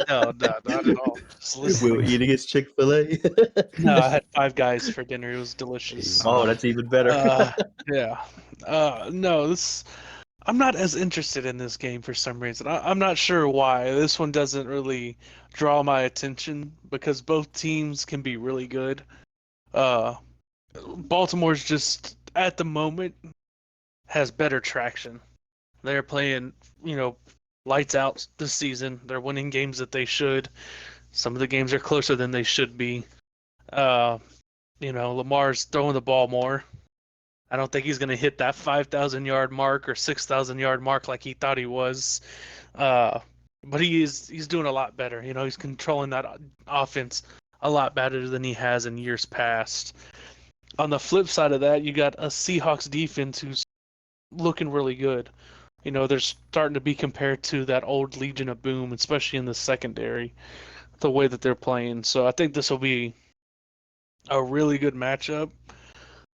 No, not at all. Just listening. eating his Chick-fil-A. No, I had Five Guys for dinner. It was delicious. Hey, That's even better. Yeah. No, this. I'm not as interested in this game for some reason. I'm not sure why. This one doesn't really draw my attention because both teams can be really good. Uh, Baltimore's just at the moment has better traction. They're playing, you know, lights out this season. They're winning games that they should. Some of the games are closer than they should be. Uh, Lamar's throwing the ball more. I don't think he's going to hit that 5,000 yard mark or 6,000 yard mark like he thought he was. Uh, but he's doing a lot better. He's controlling that offense a lot better than he has in years past. On the flip side of that, you got a Seahawks defense who's looking really good. They're starting to be compared to that old Legion of Boom, especially in the secondary, the way that they're playing. So I think this will be a really good matchup.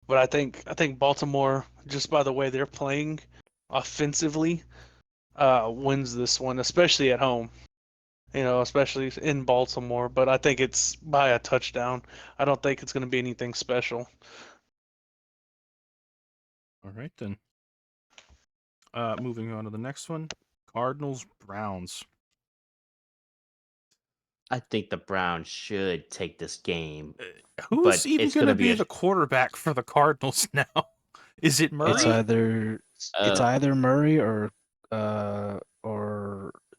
But I think Baltimore, just by the way they're playing offensively, wins this one, especially at home. Especially in Baltimore. But I think it's by a touchdown. I don't think it's going to be anything special. All right, then. Moving on to the next one. Cardinals, Browns. I think the Browns should take this game, Who's but even it's going to gonna be be a the quarterback for the Cardinals now? Is it It's Murray? uh, either Murray or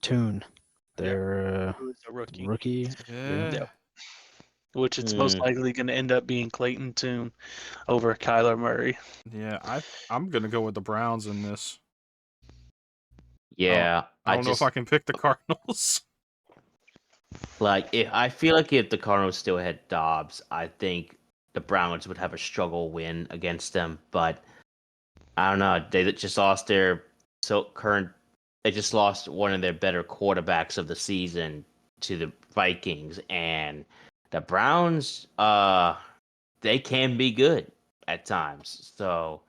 Toon. They're Who's a rookie? rookie. Yeah. Yeah. Which it's most hmm, likely going to end up being Clayton Tune over Kyler Murray. Yeah, I'm going to go with the Browns in this. yeah. I don't know if I can pick the Cardinals. I feel like if the Cardinals still had Dobbs, I think the Browns would have a struggle win against them. But I don't know. They just lost their so current. They just lost one of their better quarterbacks of the season to the Vikings, and the Browns. They can be good at times. So,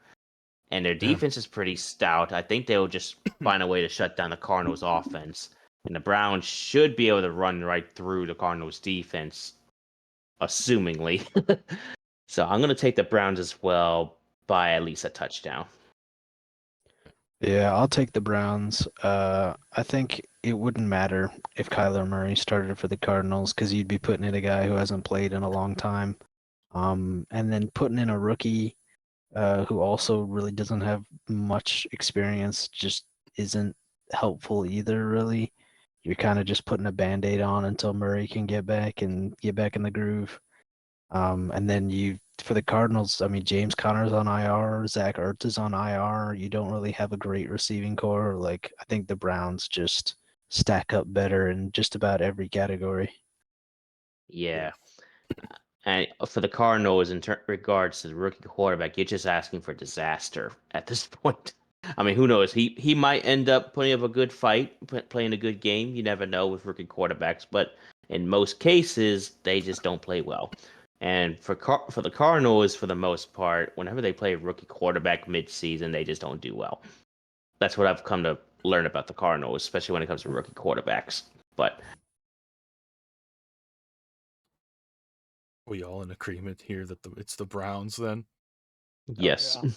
and their Yeah. defense is pretty stout. I think they'll just find a way to shut down the Cardinals' offense. And the Browns should be able to run right through the Cardinals' defense, assumingly. So I'm going to take the Browns as well by at least a touchdown. Yeah, I'll take the Browns. I think it wouldn't matter if Kyler Murray started for the Cardinals because you'd be putting in a guy who hasn't played in a long time. And then putting in a rookie who also really doesn't have much experience just isn't helpful either, really. You're kind of just putting a Band-Aid on until Murray can get back in the groove. And then you for the Cardinals, I mean, James Conner's on IR, Zach Ertz is on IR. You don't really have a great receiving core. Like, I think the Browns just stack up better in just about every category. Yeah. And for the Cardinals, in regards to the rookie quarterback, you're just asking for disaster at this point. I mean, who knows? He might end up putting up a good fight, playing a good game. You never know with rookie quarterbacks, but in most cases, they just don't play well. And for the Cardinals, for the most part, whenever they play a rookie quarterback mid-season, they just don't do well. That's what I've come to learn about the Cardinals, especially when it comes to rookie quarterbacks. But We all in agreement here that it's the Browns then? yes. Yeah.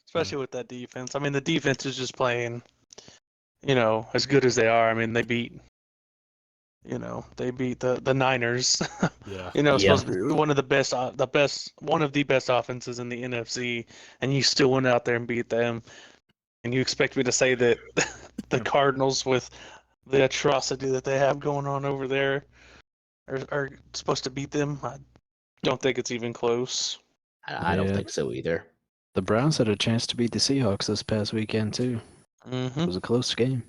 Especially with that defense. I mean, the defense is just playing, as good as they are. I mean, they beat the Niners. Yeah. Yeah. Supposed to be one of the best offenses in the NFC, and you still went out there and beat them. And you expect me to say that the Yeah. Cardinals, with the atrocity that they have going on over there, are supposed to beat them? I don't think it's even close. I don't Yeah. think so either. The Browns had a chance to beat the Seahawks this past weekend too. Mm-hmm. It was a close game.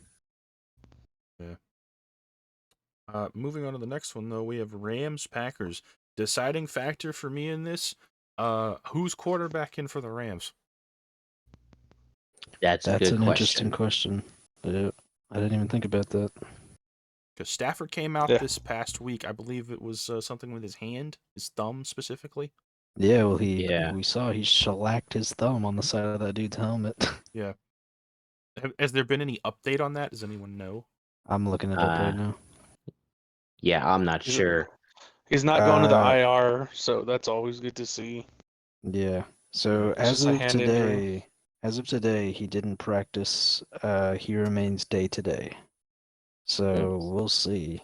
Moving on to the next one, though, we have Rams-Packers. Deciding factor for me in this, who's quarterbacking for the Rams? That's a That's good an question. interesting question. Yeah, I didn't even think about that. Because Stafford came out Yeah. this past week. I believe it was something with his hand, his thumb specifically. Yeah, well, Yeah. we saw he shellacked his thumb on the side of that dude's helmet. Yeah. Has there been any update on that? Does anyone know? I'm looking it up right now. Yeah, I'm not sure. He's not going to the IR, so that's always good to see. Yeah. So It's just a hand injury. as of today, he didn't practice. He remains day to day. So we'll see.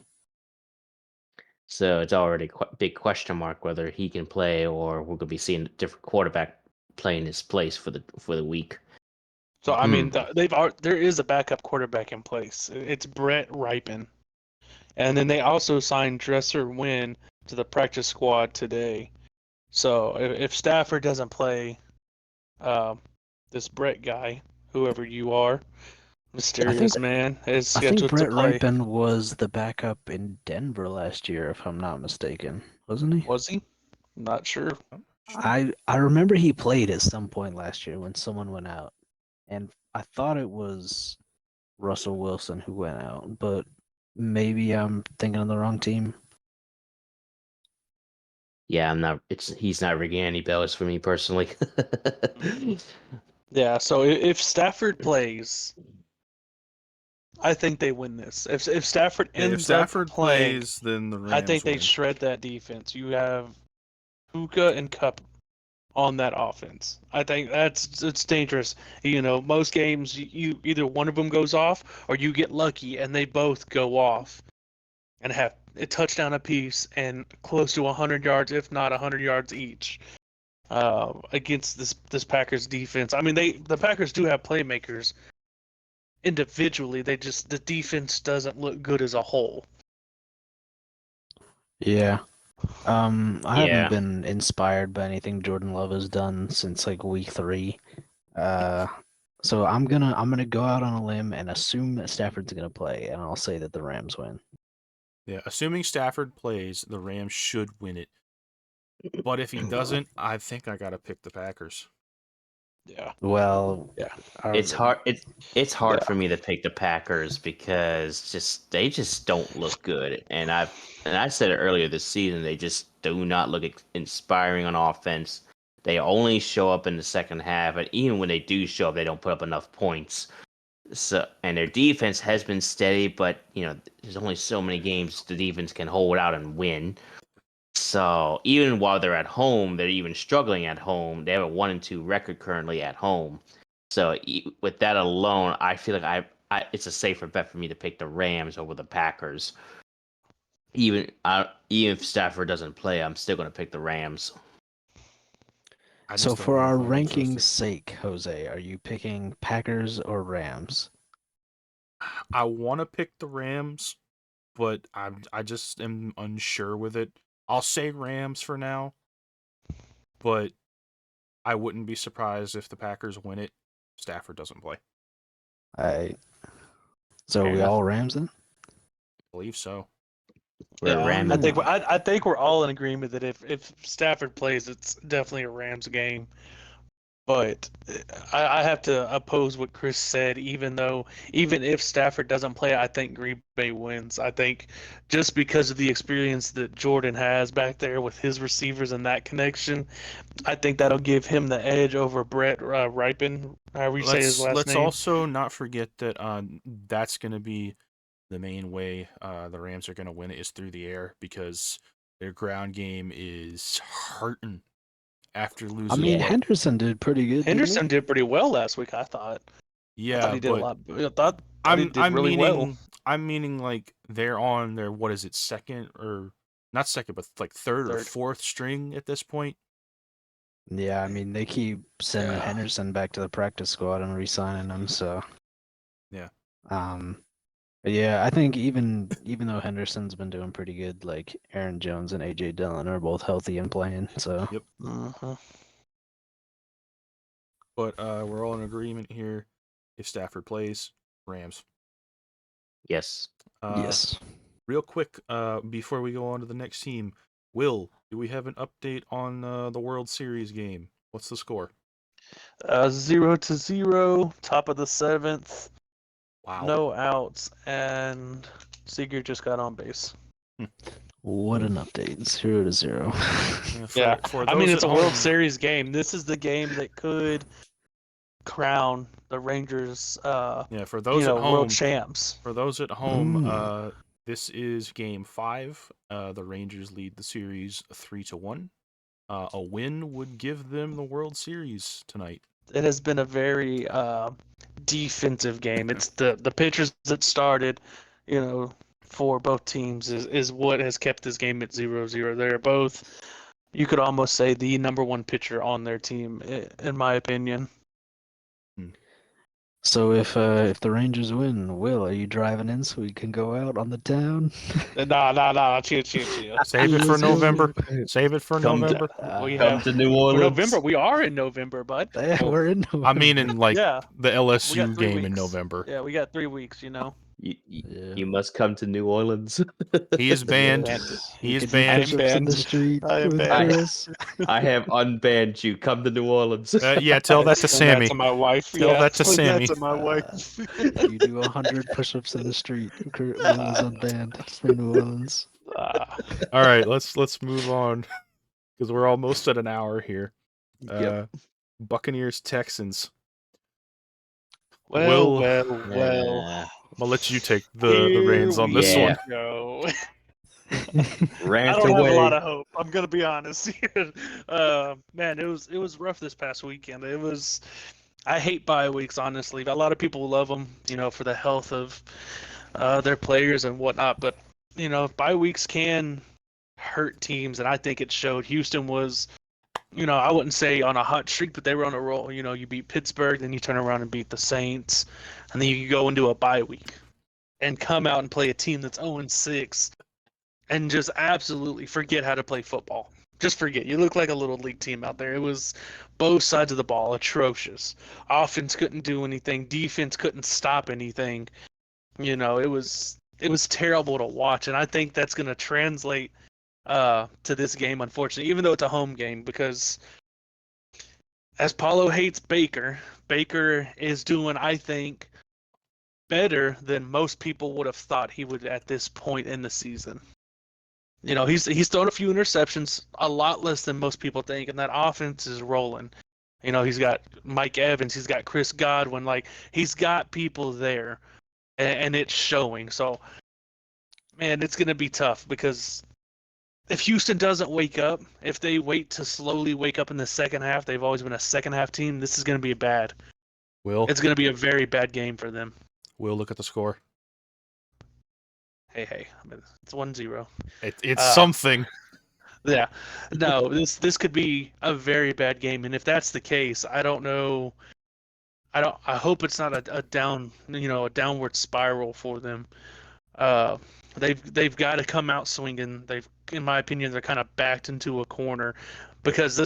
So it's already a big question mark whether he can play or we're going to be seeing a different quarterback play in his place for the week. So I mean, there is a backup quarterback in place. It's Brett Ripon, and then they also signed Dresser Wynn to the practice squad today. So if Stafford doesn't play, this Brett guy, whoever you are, mysterious man, is I think scheduled to Brett play. Ripon was the backup in Denver last year, if I'm not mistaken. Wasn't he? Was he? Not sure. I remember he played at some point last year when someone went out, and I thought it was Russell Wilson who went out, but maybe I'm thinking of the wrong team. Yeah, I'm not. He's not ringing any bells for me personally. Yeah. So if Stafford plays, I think they win this. If Stafford ends If Stafford up playing, plays, then the Rams I think they win. shred that defense. You have Puka and Cup on that offense. I think it's dangerous. Most games you either one of them goes off or you get lucky and they both go off and have a touchdown apiece and close to 100 yards, if not 100 yards each, against this Packers defense. I mean, the Packers do have playmakers individually. The defense doesn't look good as a whole. Yeah. I Yeah. haven't been inspired by anything Jordan Love has done since like week 3. So I'm gonna go out on a limb and assume that Stafford's gonna play, and I'll say that the Rams win. Yeah, assuming Stafford plays, the Rams should win it. But if he doesn't, I think I gotta pick the Packers. Yeah. Well, Yeah. It's hard. It's hard Yeah. for me to pick the Packers because they just don't look good. And I said it earlier this season. They just do not look inspiring on offense. They only show up in the second half, and even when they do show up, they don't put up enough points. So, and their defense has been steady, but there's only so many games the defense can hold out and win. So even while they're at home, they're even struggling at home. They have a 1-2 record currently at home. So with that alone, I feel like it's a safer bet for me to pick the Rams over the Packers. Even if Stafford doesn't play, I'm still going to pick the Rams. So for our rankings' rankings sake, Jose, are you picking Packers or Rams? I want to pick the Rams, but I just am unsure with it. I'll say Rams for now. but I wouldn't be surprised if the Packers win it. Stafford doesn't play. I so Fair we enough. all Rams then? I believe so. We're ramming. I think we're all in agreement that if Stafford plays, it's definitely a Rams game. But I have to oppose what Chris said. Even if Stafford doesn't play, I think Green Bay wins. I think just because of the experience that Jordan has back there with his receivers and that connection, I think that'll give him the edge over Brett Ripon, however you say his last Let's name. also not forget that that's going to be the main way the Rams are going to win it is through the air, because their ground game is hurting after losing. I mean, Yeah. Henderson did pretty good. Henderson did pretty well last week, I thought. I thought he did a lot. I thought he did really well. I'm meaning like they're on their, what is it, second or not second, but like third or Third. fourth string at this point. Yeah, I mean, they keep sending Yeah. Henderson back to the practice squad and re-signing him. So Yeah. But yeah, I think even though Henderson's been doing pretty good, like Aaron Jones and AJ Dillon are both healthy and playing. So Yep. Uh-huh. But we're all in agreement here. If Stafford plays, Rams. Yes. yes. Real quick, before we go on to the next team, Will, do we have an update on the World Series game? What's the score? 0-0, top of the 7th. Wow. No outs, and Seager just got on base. What an update! 0-0. Yeah, For I mean, those it's a at World home- Series game. This is the game that could crown the Rangers, Yeah, for those at home, world champs. For those at home, this is Game 5. The Rangers lead the series 3-1. A win would give them the World Series tonight. It has been a very defensive game. It's the pitchers that started, for both teams is what has kept this game at 0-0. They're both, you could almost say, the number one pitcher on their team, in my opinion. So if the Rangers win, Will, are you driving in so we can go out on the town? Nah, chill. Save it for November. Save it for Come to- November. We Come have to New for Orleans. November. We are in November, bud. Yeah, we're in November. I mean, in like Yeah, the we LSU got 3 game in weeks. November. Yeah, we got 3 weeks. Yeah. You must come to New Orleans. He is banned. He is banned. Push-ups in the street I am with banned. Chris. I have unbanned you. Come to New Orleans. Yeah, tell that to Explain Sammy. to my wife. Tell that to explain Sammy. to my wife. If you do 100 push-ups in the street, Will is unbanned from New Orleans. All right, let's move on because we're almost at an hour here. Yep. Buccaneers Texans. Well. Nah. I'll let you take the reins on this Yeah. one. Go. Rant I don't away. have a lot of hope. I'm gonna be honest here. Man, it was rough this past weekend. I hate bye weeks, honestly. A lot of people love them, for the health of their players and whatnot. But bye weeks can hurt teams, and I think it showed. Houston was, I wouldn't say on a hot streak, but they were on a roll. You beat Pittsburgh, then you turn around and beat the Saints, and then you go into a bye week and come out and play a team that's 0-6 and just absolutely forget how to play football. Just forget. You look like a little league team out there. It was both sides of the ball, atrocious. Offense couldn't do anything. Defense couldn't stop anything. It was terrible to watch, and I think that's going to translate to this game, unfortunately, even though it's a home game, because as Paulo hates Baker is doing, I think, better than most people would have thought he would at this point in the season. He's thrown a few interceptions, a lot less than most people think, and that offense is rolling. He's got Mike Evans, he's got Chris Godwin, he's got people there, and it's showing. So, man, it's going to be tough because if Houston doesn't wake up, if they wait to slowly wake up in the second half, they've always been a second half team, this is going to be bad. It's going to be a very bad game for them. We'll look at the score. Hey, it's 1-0. It's something. Yeah, no, this could be a very bad game, and if that's the case, I don't know. I hope it's not a downward spiral for them. They've got to come out swinging. In my opinion, they're kind of backed into a corner because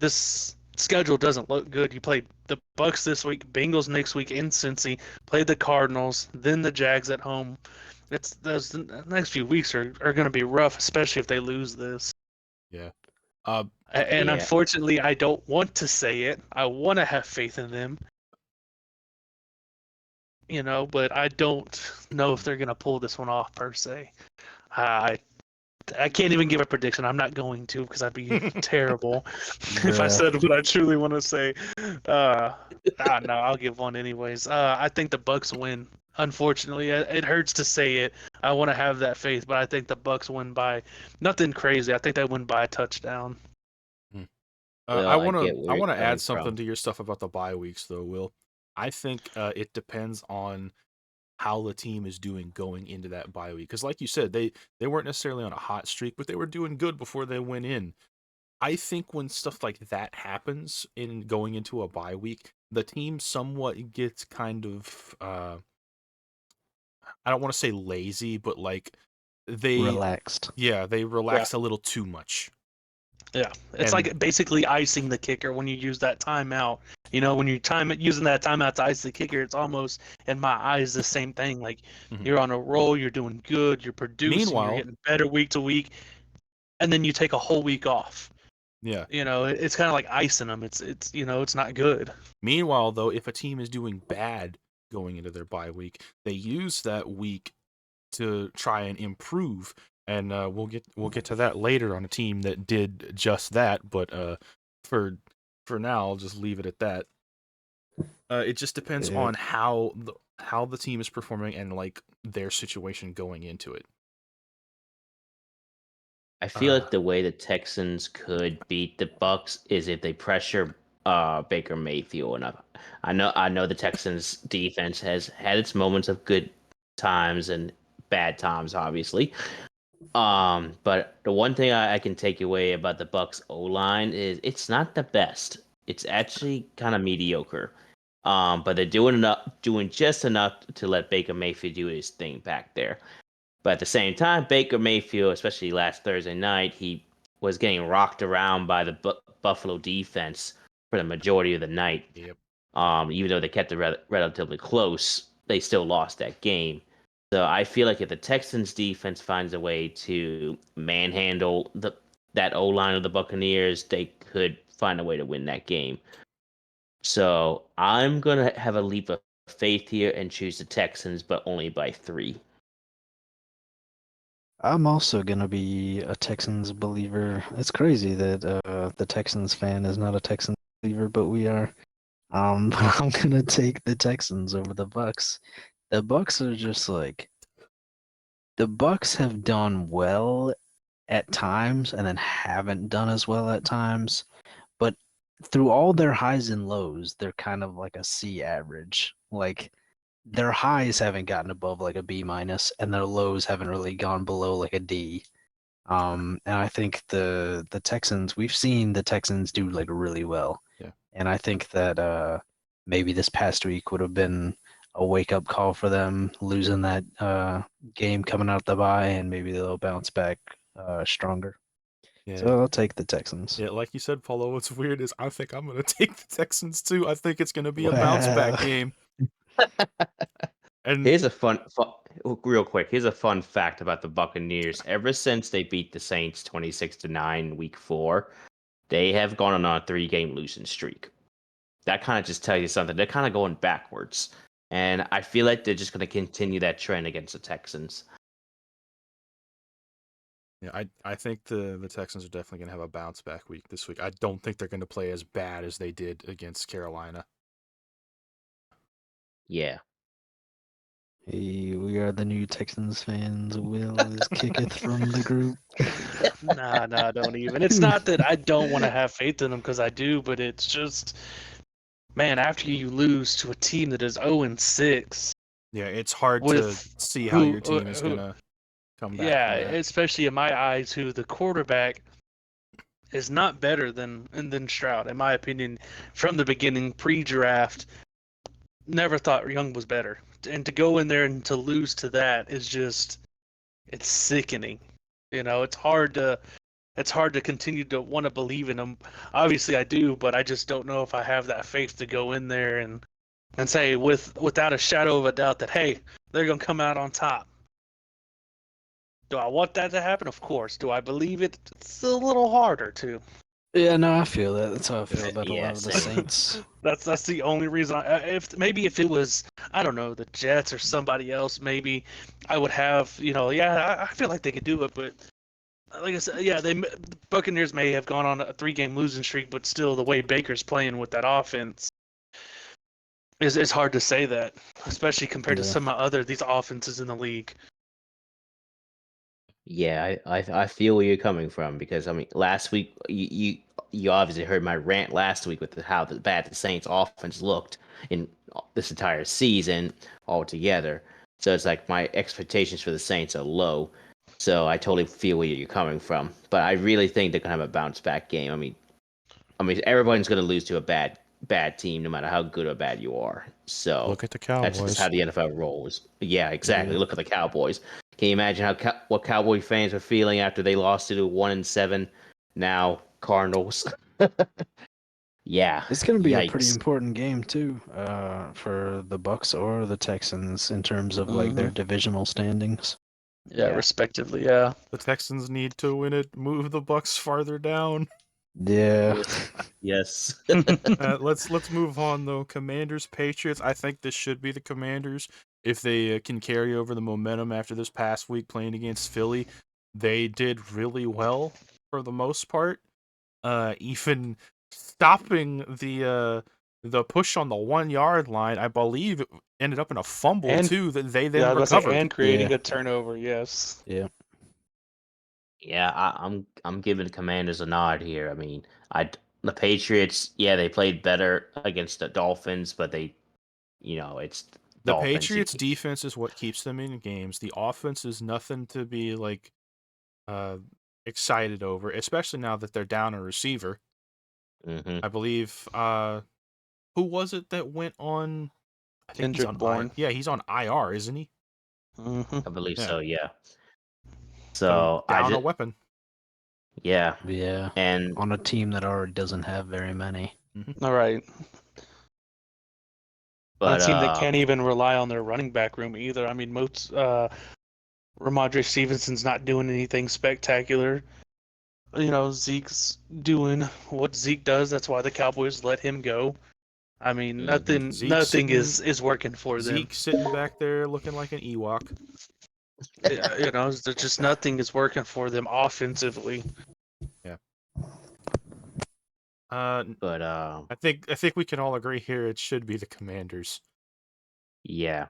this schedule doesn't look good. You play the Bucks this week, Bengals next week in Cincy, play the Cardinals, then the Jags at home. The next few weeks are going to be rough, especially if they lose this. Yeah. And Yeah. unfortunately, I don't want to say it. I want to have faith in them, but I don't know if they're going to pull this one off per se. I can't even give a prediction. I'm not going to because I'd be terrible if I said what I truly want to say. No, I'll give one anyways. I think the Bucks win. Unfortunately, it hurts to say it. I want to have that faith, but I think the Bucks win by nothing crazy. I think they win by a touchdown. I want get to where you're coming add something from. to your stuff about the bye weeks, though, Will. I think it depends on how the team is doing going into that bye week. Because, like you said, they weren't necessarily on a hot streak, but they were doing good before they went in. I think when stuff like that happens in going into a bye week, the team somewhat gets kind of I don't want to say lazy, but like they Relaxed. they relax a little too much. Yeah, it's And like basically icing the kicker when you use that timeout. When you using that timeout to ice the kicker, it's almost in my eyes the same thing. Like Mhm. you're on a roll, you're doing good, you're producing, you're Meanwhile, getting better week to week, and then you take a whole week off. yeah. It's kind of like icing them. It's not good. Meanwhile, though, if a team is doing bad going into their bye week, they use that week to try and improve. And we'll get to that later on a team that did just that. But for now, I'll just leave it at that. It just depends Yeah. on how the team is performing and like their situation going into it. I feel like the way the Texans could beat the Bucks is if they pressure Baker Mayfield enough. I know the Texans defense has had its moments of good times and bad times, obviously. But the one thing I can take away about the Bucks O line is it's not the best. It's actually kind of mediocre. But they're doing just enough to let Baker Mayfield do his thing back there. But at the same time, Baker Mayfield, especially last Thursday night, he was getting rocked around by the Buffalo defense for the majority of the night. Yep. Even though they kept it relatively close, they still lost that game. So I feel like if the Texans defense finds a way to manhandle that O line of the Buccaneers, they could find a way to win that game. So I'm gonna have a leap of faith here and choose the Texans, but only by 3. I'm also gonna be a Texans believer. It's crazy that the Texans fan is not a Texans believer, but we are. But I'm gonna take the Texans over the Bucks. The Bucks are just like the Bucks have done well at times and then haven't done as well at times. But through all their highs and lows, they're kind of like a C average. Like their highs haven't gotten above like a B minus, and their lows haven't really gone below like a D. And I think the Texans, we've seen the Texans do like really well. Yeah. And I think that maybe this past week would have been a wake up call for them, losing that game coming out the bye, and maybe they'll bounce back stronger. Yeah. So I'll take the Texans. Yeah, like you said, Paulo, what's weird is I think I'm going to take the Texans too. I think it's going to be a bounce back game. And Here's a real quick. Here's a fun fact about the Buccaneers. Ever since they beat the Saints 26-9 week 4, they have gone on a 3-game losing streak. That kind of just tells you something. They're kind of going backwards. And I feel like they're just going to continue that trend against the Texans. yeah, I think the Texans are definitely going to have a bounce back week this week. I don't think they're going to play as bad as they did against Carolina. Yeah. Hey, we are the new Texans fans. Will is kicketh from the group. Nah, don't even. It's not that I don't want to have faith in them because I do, but it's just, man, after you lose to a team that is 0-6. Yeah, it's hard to With see how your team is going to come back. Yeah, from that. especially in my eyes, who the quarterback is not better than Stroud, in my opinion, from the beginning, pre-draft. Never thought Young was better, and to go in there and to lose to that is just, it's sickening. It's hard to it's hard to continue to want to believe in them. Obviously, I do, but I just don't know if I have that faith to go in there and say without a shadow of a doubt that hey, they're gonna come out on top. Do I want that to happen? Of course. Do I believe it? It's a little harder to. Yeah, no, I feel that. That's how I feel about a Yeah, lot of the same. Saints. That's the only reason. If it was, I don't know, the Jets or somebody else, maybe I would have, yeah, I feel like they could do it. But like I said, yeah, the Buccaneers may have gone on a 3-game losing streak, but still, the way Baker's playing with that offense is hard to say that, especially compared to Yeah. some of these offenses in the league. Yeah, I feel where you're coming from because I mean last week you obviously heard my rant last week with how bad the Saints offense looked in this entire season altogether. So it's like my expectations for the Saints are low. So I totally feel where you're coming from. But I really think they're gonna have a bounce back game. I mean everyone's gonna lose to a bad team no matter how good or bad you are. So Look at the that's just how Cowboys. the NFL rolls. Yeah, exactly. Yeah. Look at the Cowboys. Can you imagine what Cowboy fans are feeling after they lost to the 1-7 now Cardinals? Yeah, It's going to be a pretty yikes. important game too, for the Bucks or the Texans in terms of like their divisional standings. Yeah, Yeah. respectively. Yeah. The Texans need to win it. Move the Bucks farther down. Yeah. Yes. Let's move on though. Commanders, Patriots. I think this should be the Commanders if they can carry over the momentum after this past week playing against Philly. They did really well for the most part. Even stopping the push on the 1 yard line, I believe it ended up in a fumble And- too that they Yeah, then I was about to say, recovered. and creating Yeah. a turnover. Yes. Yeah. Yeah, I'm giving the Commanders a nod here. I mean, the Patriots, yeah, they played better against the Dolphins, but it's The Dolphins. Patriots defense is what keeps them in games. The offense is nothing to be like uh excited over, especially now that they're down a receiver. Mm-hmm. I believe who was it that went on I think he's Kendrick on Bourne. Yeah, he's on IR, isn't he? Mm-hmm. I believe Yeah. so, yeah. So So down a weapon. yeah, Yeah. and On a team that already doesn't have very many. All right. On a but team that can't even rely on their running back room either. I mean, Ramondre Stevenson's not doing anything spectacular. Zeke's doing what Zeke does. That's why the Cowboys let him go. I mean, nothing is working for them. Zeke sitting back there looking like an Ewok. There's just nothing is working for them offensively. but I think we can all agree here it should be the Commanders. yeah.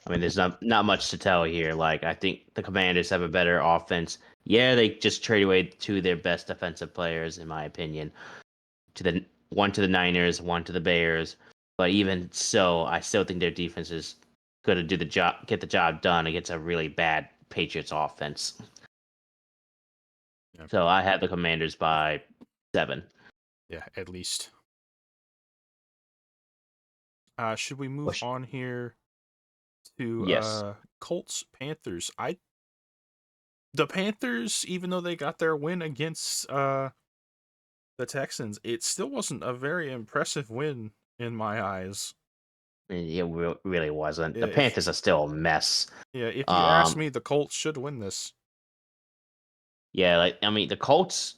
I mean, there's not much to tell here. Like, I think the Commanders have a better offense. Yeah, they just trade away two of their best defensive players, in my opinion. One to the Niners, one to the Bears. But even so, I still think their defense is going to get the job done against a really bad Patriots offense. Yeah. So I have the Commanders by 7. Yeah, at least. Should we move on here to Yes. Colts Panthers? The Panthers, even though they got their win against the Texans, it still wasn't a very impressive win in my eyes. It really wasn't. Yeah, The Panthers are still a mess. Yeah, if you ask me, the Colts should win this. Yeah, like I mean, the Colts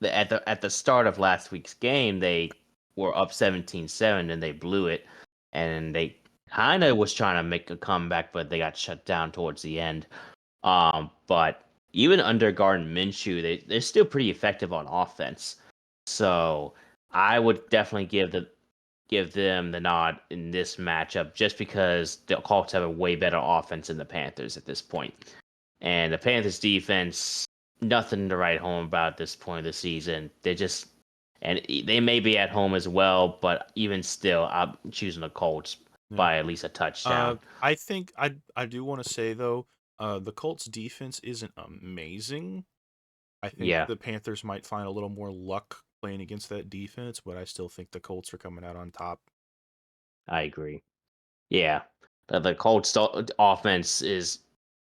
at the start of last week's game, they were up 17-7 and they blew it, and they kind of was trying to make a comeback, but they got shut down towards the end. But even under Gardner Minshew, they're still pretty effective on offense. So I would definitely give them the nod in this matchup just because the Colts have a way better offense than the Panthers at this point. And the Panthers defense, nothing to write home about at this point of the season. And they may be at home as well, but even still, I'm choosing the Colts by at least a touchdown. I think I do want to say though, the Colts defense isn't amazing. I think the Panthers might find a little more luck playing against that defense, but I still think the Colts are coming out on top. I agree. Yeah, the Colts offense is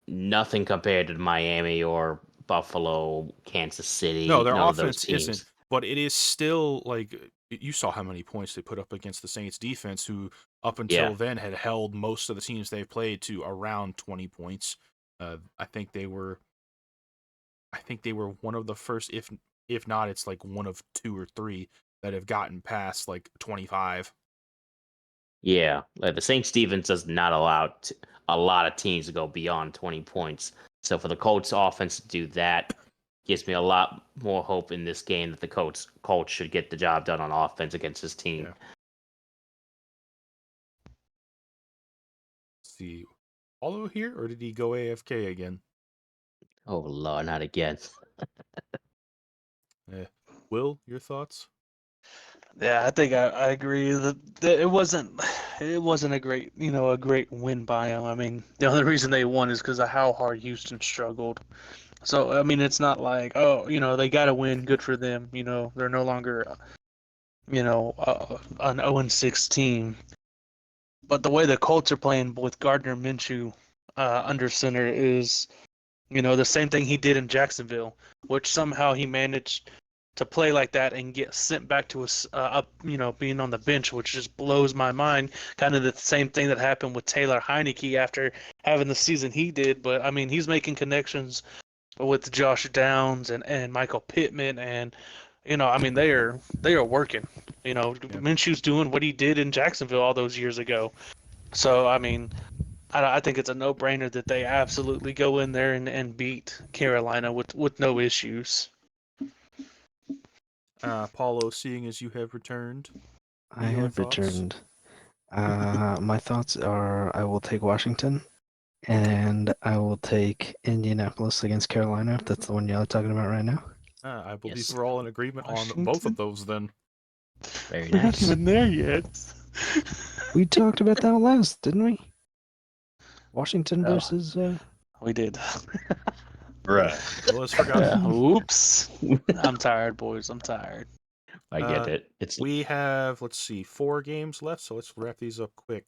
nothing compared to Miami or Buffalo, Kansas City. No, their none of those offense teams. isn't, but it is still like you saw how many points they put up against the Saints defense, who up until then had held most of the teams they've played to around 20 points. I think they were one of the first, if not, it's like one of 2 or 3 that have gotten past like 25. Yeah, like the Saints defense does not allow a lot of teams to go beyond 20 points. So for the Colts offense to do that gives me a lot more hope in this game that the Colts should get the job done on offense against this team. Yeah. Let's see, Paulo here, or did he go AFK again? Oh Lord, not again. Will, your thoughts? Yeah, I think I agree that it wasn't a great a great win by them. I mean, the only reason they won is because of how hard Houston struggled. So I mean, it's not like they got to win, good for them. They're no longer an 0-6 team. But the way the Colts are playing with Gardner Minshew under center is the same thing he did in Jacksonville, which somehow he managed to play like that and get sent back to us being on the bench, which just blows my mind. Kind of the same thing that happened with Taylor Heineke after having the season he did. But I mean, he's making connections with Josh Downs and Michael Pittman, and I mean they are working. Minshew's doing what he did in Jacksonville all those years ago. So I mean, I think it's a no-brainer that they absolutely go in there and beat Carolina with no issues. Paulo, seeing as you have returned, I your have thoughts? returned. My thoughts are I will take Washington, and I will take Indianapolis against Carolina, if that's the one y'all are talking about right now. I believe Yes. we're all in agreement on Washington? both of those then. Very We're not nice. even there yet. We talked about that last, didn't we? Washington Oh. versus. We did. Bruh. Will has forgotten. Oops. I'm tired, boys. I'm tired. I get it. It's We have, let's see, 4 games left, so let's wrap these up quick.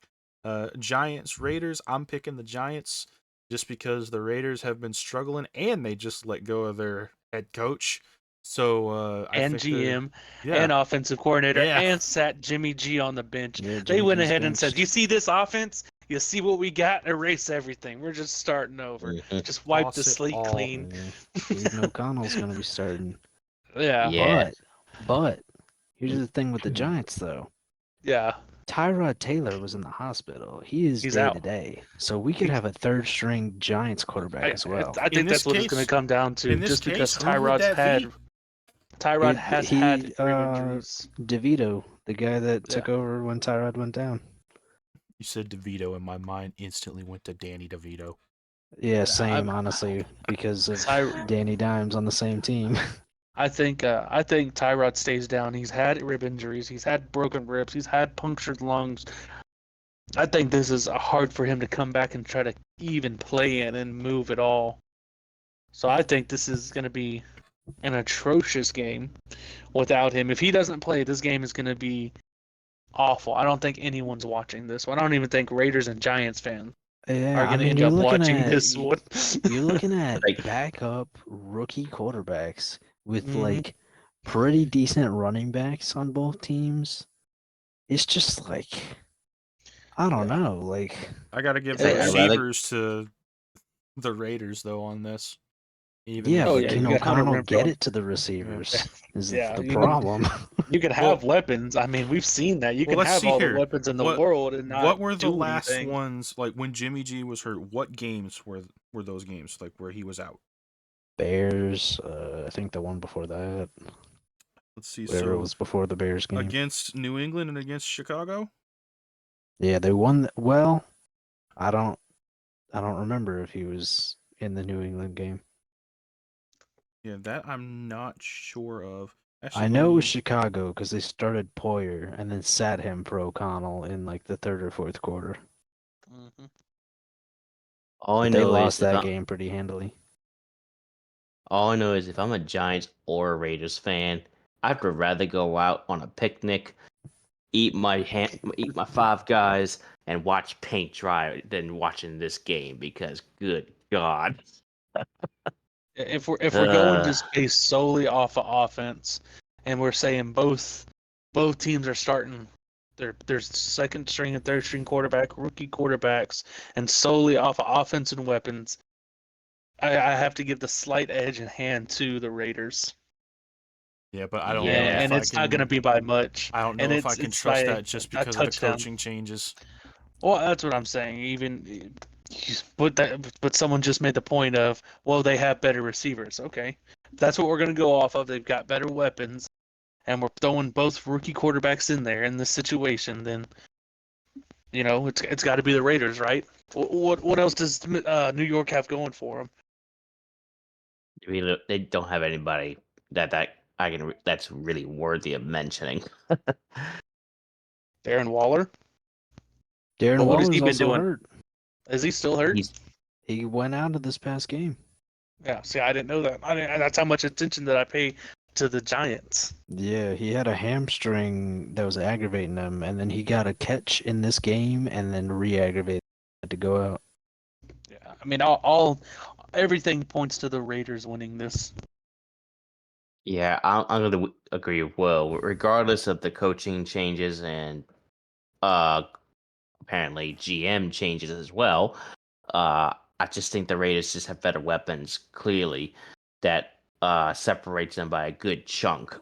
Giants, Raiders. I'm picking the Giants just because the Raiders have been struggling and they just let go of their head coach. So I And think GM yeah, and offensive coordinator Yeah. and sat Jimmy G on the bench. Yeah, They Jimmy went G's ahead and said, benched. "You see this offense? You see what we got? Erase everything. We're just starting over. Just wipe the Toss it slate all. clean." Aiden O'Connell's going to be starting. Yeah. yeah. But here's the thing with the Giants, though. Yeah. Tyrod Taylor was in the hospital. He is He's day out. to day. So we could have a third string Giants quarterback as well. I In think this that's what it's going case- to come down to. in this Just because case, who would that be? Tyrod has had rib injuries. DeVito, the guy that took over when Tyrod went down. You said DeVito, and my mind instantly went to Danny DeVito. Yeah, same, honestly, because of Danny Dimes on the same team. I think Tyrod stays down. He's had rib injuries. He's had broken ribs. He's had punctured lungs. I think this is hard for him to come back and try to even play in and move at all. So I think this is going to be an atrocious game without him. If he doesn't play, this game is going to be awful. I don't think anyone's watching this one. I don't even think Raiders and Giants fans Yeah, are going to end you're up looking watching at, this one. You're looking at Like- backup rookie quarterbacks with Mhm. like pretty decent running backs on both teams. It's just like I don't know, like I got to give Hey, the I'd rather- receivers to the Raiders, though, on this. Even yeah, if- Oh, but yeah, can you got Hunter O'Connell get Renfrow. it to the receivers? Is Yeah, the you can- problem? You can have weapons. I mean, we've seen that. You Well, can let's have see all here. the weapons in the What- world and not what were the do last anything. ones, like when Jimmy G was hurt? What games were those games, like where he was out? Bears, I think the one before that. Let's see. Whatever So it was before the Bears game. against New England and against Chicago. Yeah, they won. Well, I don't remember if he was in the New England game. Yeah, that I'm not sure of. Actually, I let know it was me- Chicago because they started Poyer and then sat him for O'Connell in like the third or fourth quarter. Mhm. all I But they know lost is if that I'm- game pretty handily. All I know is if I'm a Giants or a Raiders fan, I'd rather go out on a picnic, eat my Five Guys, and watch paint dry than watching this game because, good God. If we're going Uh, just based solely off of offense, and we're saying both teams are starting there's second string and third string quarterback, rookie quarterbacks, and solely off of offense and weapons, I have to give the slight edge in hand to the Raiders. Yeah, but I don't know yeah. if And I it's not going to can. be by much. I don't And know if I can it's trust by that just a because of the touchdown. coaching changes. Well, that's what I'm saying. Even but someone just made the point of, well, they have better receivers. Okay, if that's what we're going to go off of. They've got better weapons, and we're throwing both rookie quarterbacks in there in this situation. Then it's got to be the Raiders, right? What else does New York have going for them? I mean, they don't have anybody that's really worthy of mentioning. Darren Waller. Darren But what has he Waller's been also doing? hurt. Is he still hurt? He's He went out of this past game. Yeah. See, I didn't know that. That's how much attention that I pay to the Giants. Yeah, he had a hamstring that was aggravating him, and then he got a catch in this game, and then re-aggravated, had to go out. Yeah. I mean, everything points to the Raiders winning this. Yeah, I'm going to agree with Will. Regardless of the coaching changes and uh apparently GM changes as well, I just think the Raiders just have better weapons, clearly, that separates them by a good chunk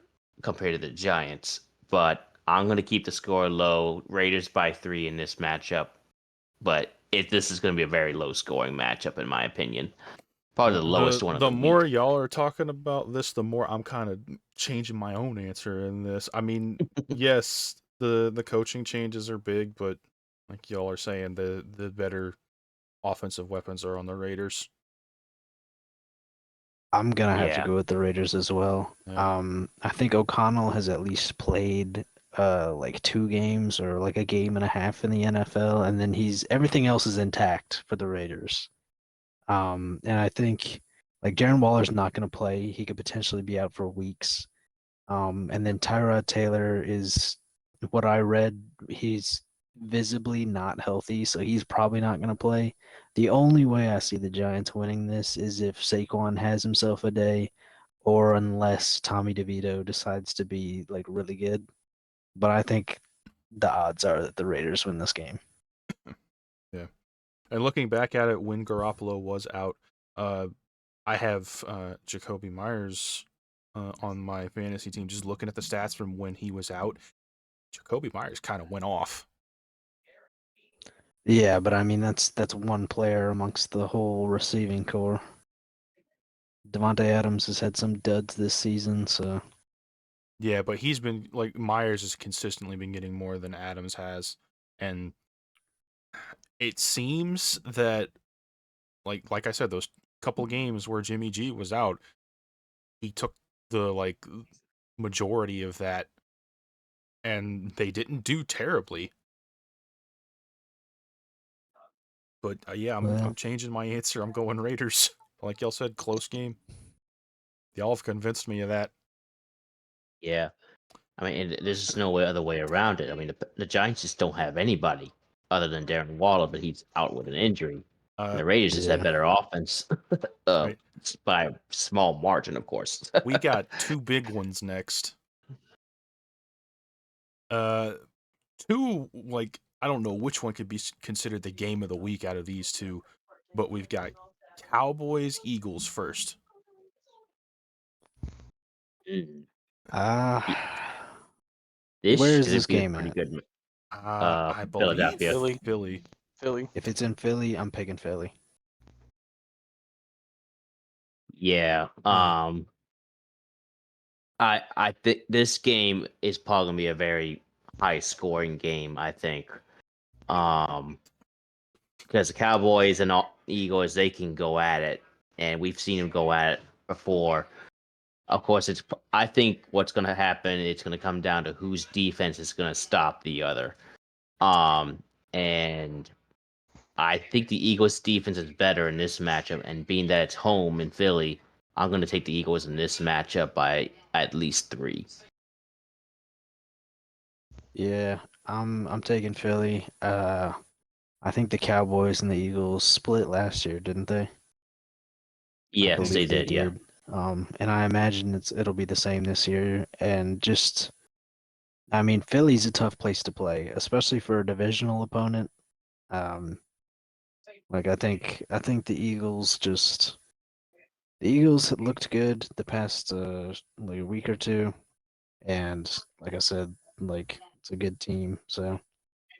compared to the Giants. But I'm going to keep the score low. Raiders by 3 in this matchup. But this is going to be a very low scoring matchup, in my opinion. Probably the lowest one of The the more week. y'all are talking about this, the more I'm kind of changing my own answer in this. I mean, yes, the coaching changes are big, but like y'all are saying, the better offensive weapons are on the Raiders. I'm gonna have to Yeah. go with the Raiders as well. Yeah. I think O'Connell has at least played like 2 games or like a game and a half in the NFL, and then everything else is intact for the Raiders. And I think like Darren Waller's not gonna play. He could potentially be out for weeks. And then Tyrod Taylor is what I read, he's visibly not healthy, so he's probably not going to play. The only way I see the Giants winning this is if Saquon has himself a day or unless Tommy DeVito decides to be like really good. But I think the odds are that the Raiders win this game. Yeah. And looking back at it, when Garoppolo was out, I have Jacoby Myers on my fantasy team. Just looking at the stats from when he was out, Jacoby Myers kind of went off. Yeah, but I mean that's one player amongst the whole receiving core. Devontae Adams has had some duds this season, so Yeah, but he's been like Myers has consistently been getting more than Adams has, and it seems that like I said, those couple games where Jimmy G was out, he took the like majority of that, and they didn't do terribly. But yeah, I'm well, I'm changing my answer. I'm going Raiders. Like y'all said, close game. Y'all have convinced me of that. Yeah. I mean, there's just no other way around it. I mean, the Giants just don't have anybody other than Darren Waller, but he's out with an injury. And Uh, the Raiders just have yeah. better offense right. by a small margin, of course. We got two big ones next. Uh, two like I don't know which one could be considered the game of the week out of these two, but we've got Cowboys Eagles first. Mm. Y- Where This is this should be a game pretty at? good I believe Philadelphia. Philly. Philly. Philly. If it's in Philly, I'm picking Philly. Yeah. Yeah. I think this game is probably gonna be a very high scoring game, I think. Um, because the Cowboys and Eagles, they can go at it, and we've seen them go at it before. Of course, I think what's going to happen, it's going to come down to whose defense is going to stop the other. And I think the Eagles' defense is better in this matchup, and being that it's home in Philly, I'm going to take the Eagles in this matchup by at least 3. Yeah, I'm taking Philly. I think the Cowboys and the Eagles split last year, didn't they? I Yes, they believe they did. Yeah. did. And I imagine it'll be the same this year. And I mean, Philly's a tough place to play, especially for a divisional opponent. Um, like I think the Eagles had looked good the past like a week or two, and like I said, like it's a good team, so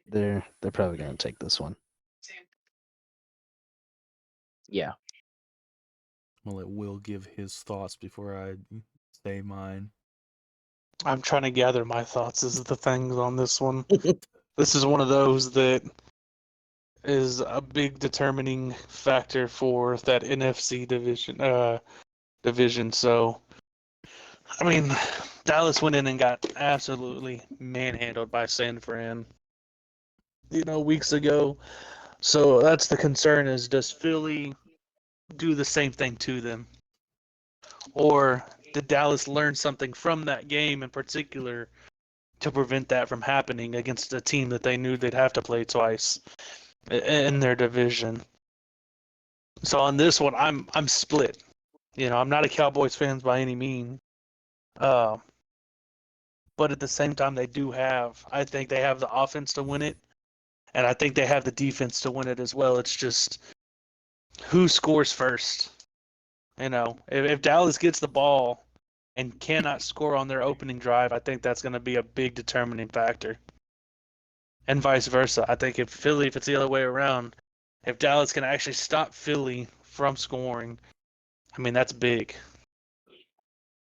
they're probably gonna take this one. Yeah. I'll let Will give his thoughts before I say mine. I'm trying to gather my thoughts as the things on this one. This is one of those that is a big determining factor for that NFC division. So, I mean, Dallas went in and got absolutely manhandled by San Fran, weeks ago. So that's the concern: is does Philly do the same thing to them, or did Dallas learn something from that game in particular to prevent that from happening against a team that they knew they'd have to play twice in their division? So on this one, I'm split. I'm not a Cowboys fan by any means, uh, but at the same time, I think they have the offense to win it, and I think they have the defense to win it as well. It's just who scores first. If Dallas gets the ball and cannot score on their opening drive, I think that's going to be a big determining factor. And vice versa. I think if it's the other way around, if Dallas can actually stop Philly from scoring, I mean, that's big.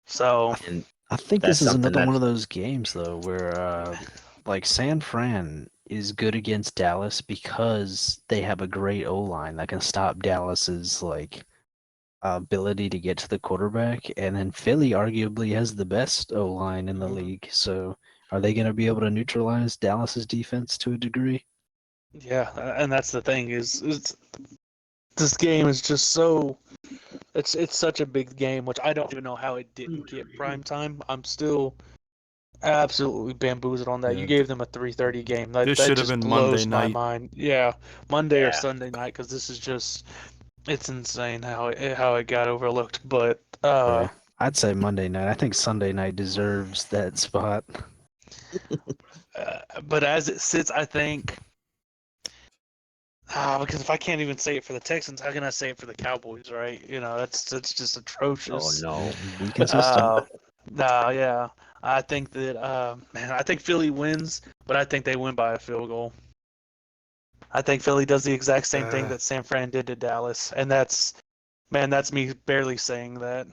So, And I think that's this is something another one that's of those games though where like San Fran is good against Dallas because they have a great O line that can stop Dallas's like ability to get to the quarterback, and then Philly arguably has the best O line in the league. So are they going to be able to neutralize Dallas's defense to a degree? yeah, and that's the thing is this game is just it's such a big game, which I don't even know how it didn't get prime time. I'm still absolutely bamboozled on that. Yeah, You gave them a 3:30 game. That this that should have just been Monday blows my night. mind. Yeah, Monday or yeah. Sunday night, because this is just it's insane how it got overlooked. But Yeah. I'd say Monday night. I think Sunday night deserves that spot. but as it sits, I think because if I can't even say it for the Texans, how can I say it for the Cowboys? Right? That's just Oh atrocious. no. Be consistent. No, yeah. I think that I think Philly wins, but I think they win by a field goal. I think Philly does the exact same thing that San Fran did to Dallas, and that's me barely saying that.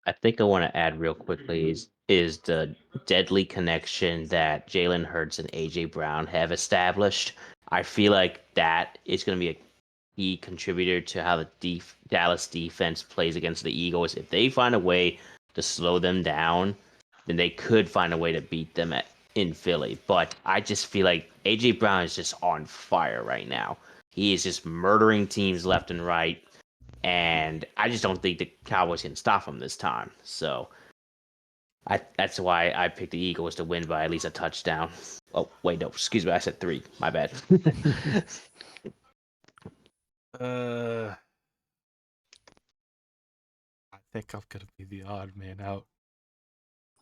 I think I want to add real quickly is the deadly connection that Jalen Hurts and AJ Brown have established. I feel like that is going to be a key contributor to how the Dallas defense plays against the Eagles. If they find a way to slow them down, then they could find a way to beat them in Philly. But I just feel like AJ Brown is just on fire right now. He is just murdering teams left and right. And I just don't think the Cowboys can stop him this time. So that's why I picked the Eagles to win by at least a touchdown. Oh, wait, no, excuse me. I said 3. My bad. I think I'm gonna be the odd man out.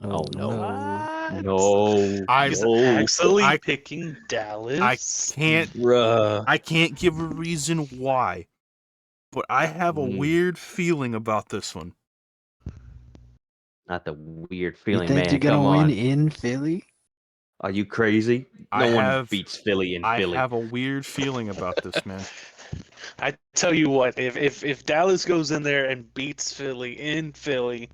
Oh, no. no. No. He's No. actually picking Dallas. Bruh. I can't give a reason why, but I have a weird feeling about this one. Not the weird You feeling, think you're man. gonna Come win on. in Philly? Are you crazy? I No one have beats Philly in I Philly. have a weird feeling about this, man. I tell you what, if Dallas goes in there and beats Philly in Philly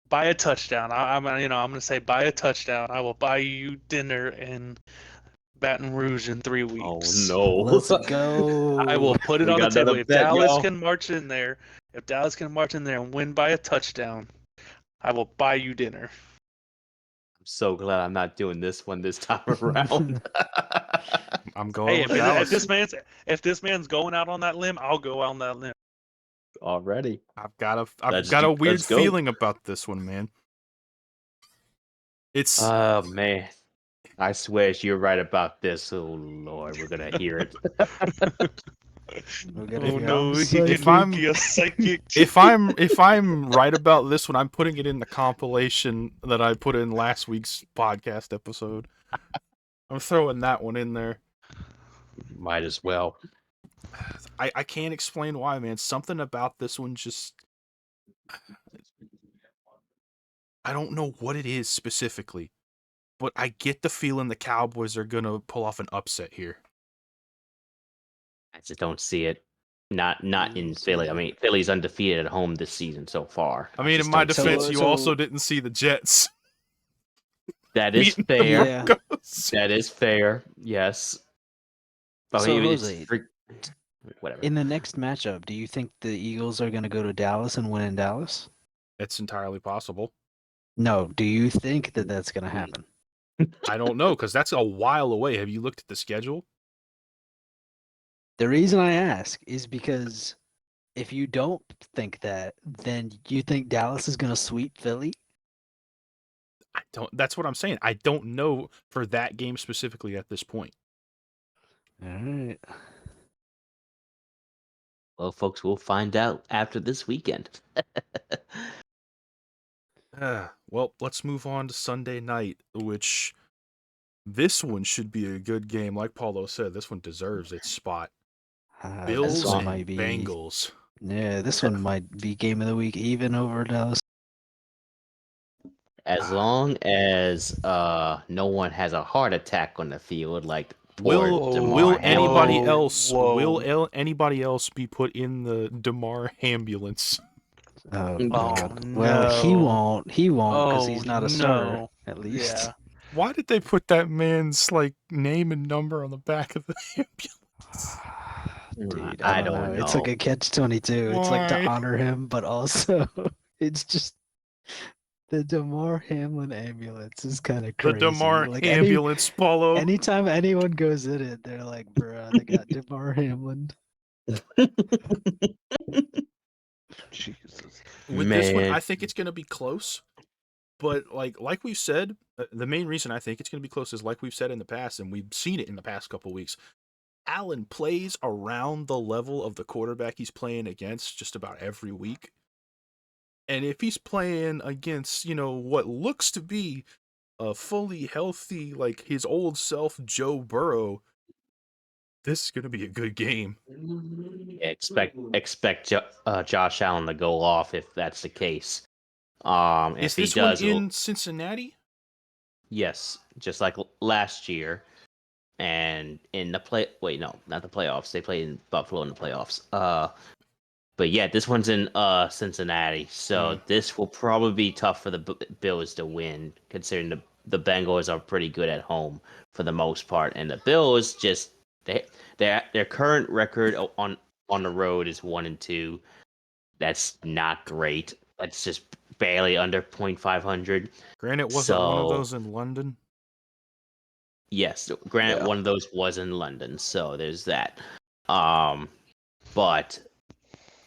by a touchdown, I'm gonna say by a touchdown, I will buy you dinner in Baton Rouge in 3 Oh, weeks. no. Let's I go. will put it We on the got table. another bet, y'all. If Dallas can march in there and win by a touchdown, I will buy you dinner. I'm so glad I'm not doing this one this time around. I'm going Hey, with Dallas. if this man's going out on that limb, I'll go out on that limb. Already. I've got a weird Let's go. feeling about this one, man. It's Oh, man. I swear you're right about this. Oh, Lord, we're going to hear it. We'll get Oh a no, he psychic. did If I'm- Mookie a psychic. If I'm right about this one, I'm putting it in the compilation that I put in last week's podcast episode. I'm throwing that one in there. Might as well. I can't explain why, man. Something about this one just I don't know what it is specifically, but I get the feeling the Cowboys are gonna pull off an upset here. I just don't see it. Not in Eagles, Philly. I yeah. mean, Philly's undefeated at home this season so far. I mean, in just my don't see defense, it. you So- also didn't see the Jets. That is beating the fair. Yeah. Broncos. That is fair. Yes. I So, mean, Jose, whatever. in the next matchup, do you think the Eagles are going to go to Dallas and win in Dallas? It's entirely possible. No. Do you think that that's going to happen? I don't know, because that's a while away. Have you looked at the schedule? The reason I ask is because if you don't think that, then you think Dallas is going to sweep Philly? I don't. That's what I'm saying. I don't know for that game specifically at this point. All right. Well, folks, we'll find out after this weekend. Well, let's move on to Sunday night, which this one should be a good game. Like Paulo said, this one deserves its spot. This Bills one and might be. Bengals. Yeah, this one might be game of the week, even over Dallas. As long as no one has a heart attack on the field, like Will poor DeMar will Hamlin. anybody Whoa, else whoa. anybody else be put in the DeMar ambulance? Oh, Oh, God. Well, he no. won't. He won't because he's Oh, not a starter, no. at least. Yeah. Why did they put that man's name and number on the back of the ambulance? Dude, I I don't don't know. It's like know. a catch-22. It's like to Why? honor him, but also it's just the DeMar Hamlin ambulance is kind of The crazy. DeMar Like ambulance, Paulo. anytime anyone goes in it, they're like, "Bruh, they got DeMar Hamlin." Jesus. With this one, Man. I think it's going to be close. But like we've said, the main reason I think it's going to be close is like we've said in the past, and we've seen it in the past couple weeks. Allen plays around the level of the quarterback he's playing against just about every week. And if he's playing against, what looks to be a fully healthy, like his old self, Joe Burrow, this is going to be a good game. Expect Josh Allen to go off if that's the case. Is If he this one does, in Cincinnati? yes, just like last year, and in the wait, no, not the playoffs. They played in Buffalo in the playoffs. But yeah, this one's in Cincinnati, so this will probably be tough for the Bills to win, considering the Bengals are pretty good at home for the most part, and the Bills just their current record on the road is 1-2. That's not great. That's just barely under .500. Granted, wasn't one of So those in London? yes, granted, Yeah. one of those was in London, so there's that. But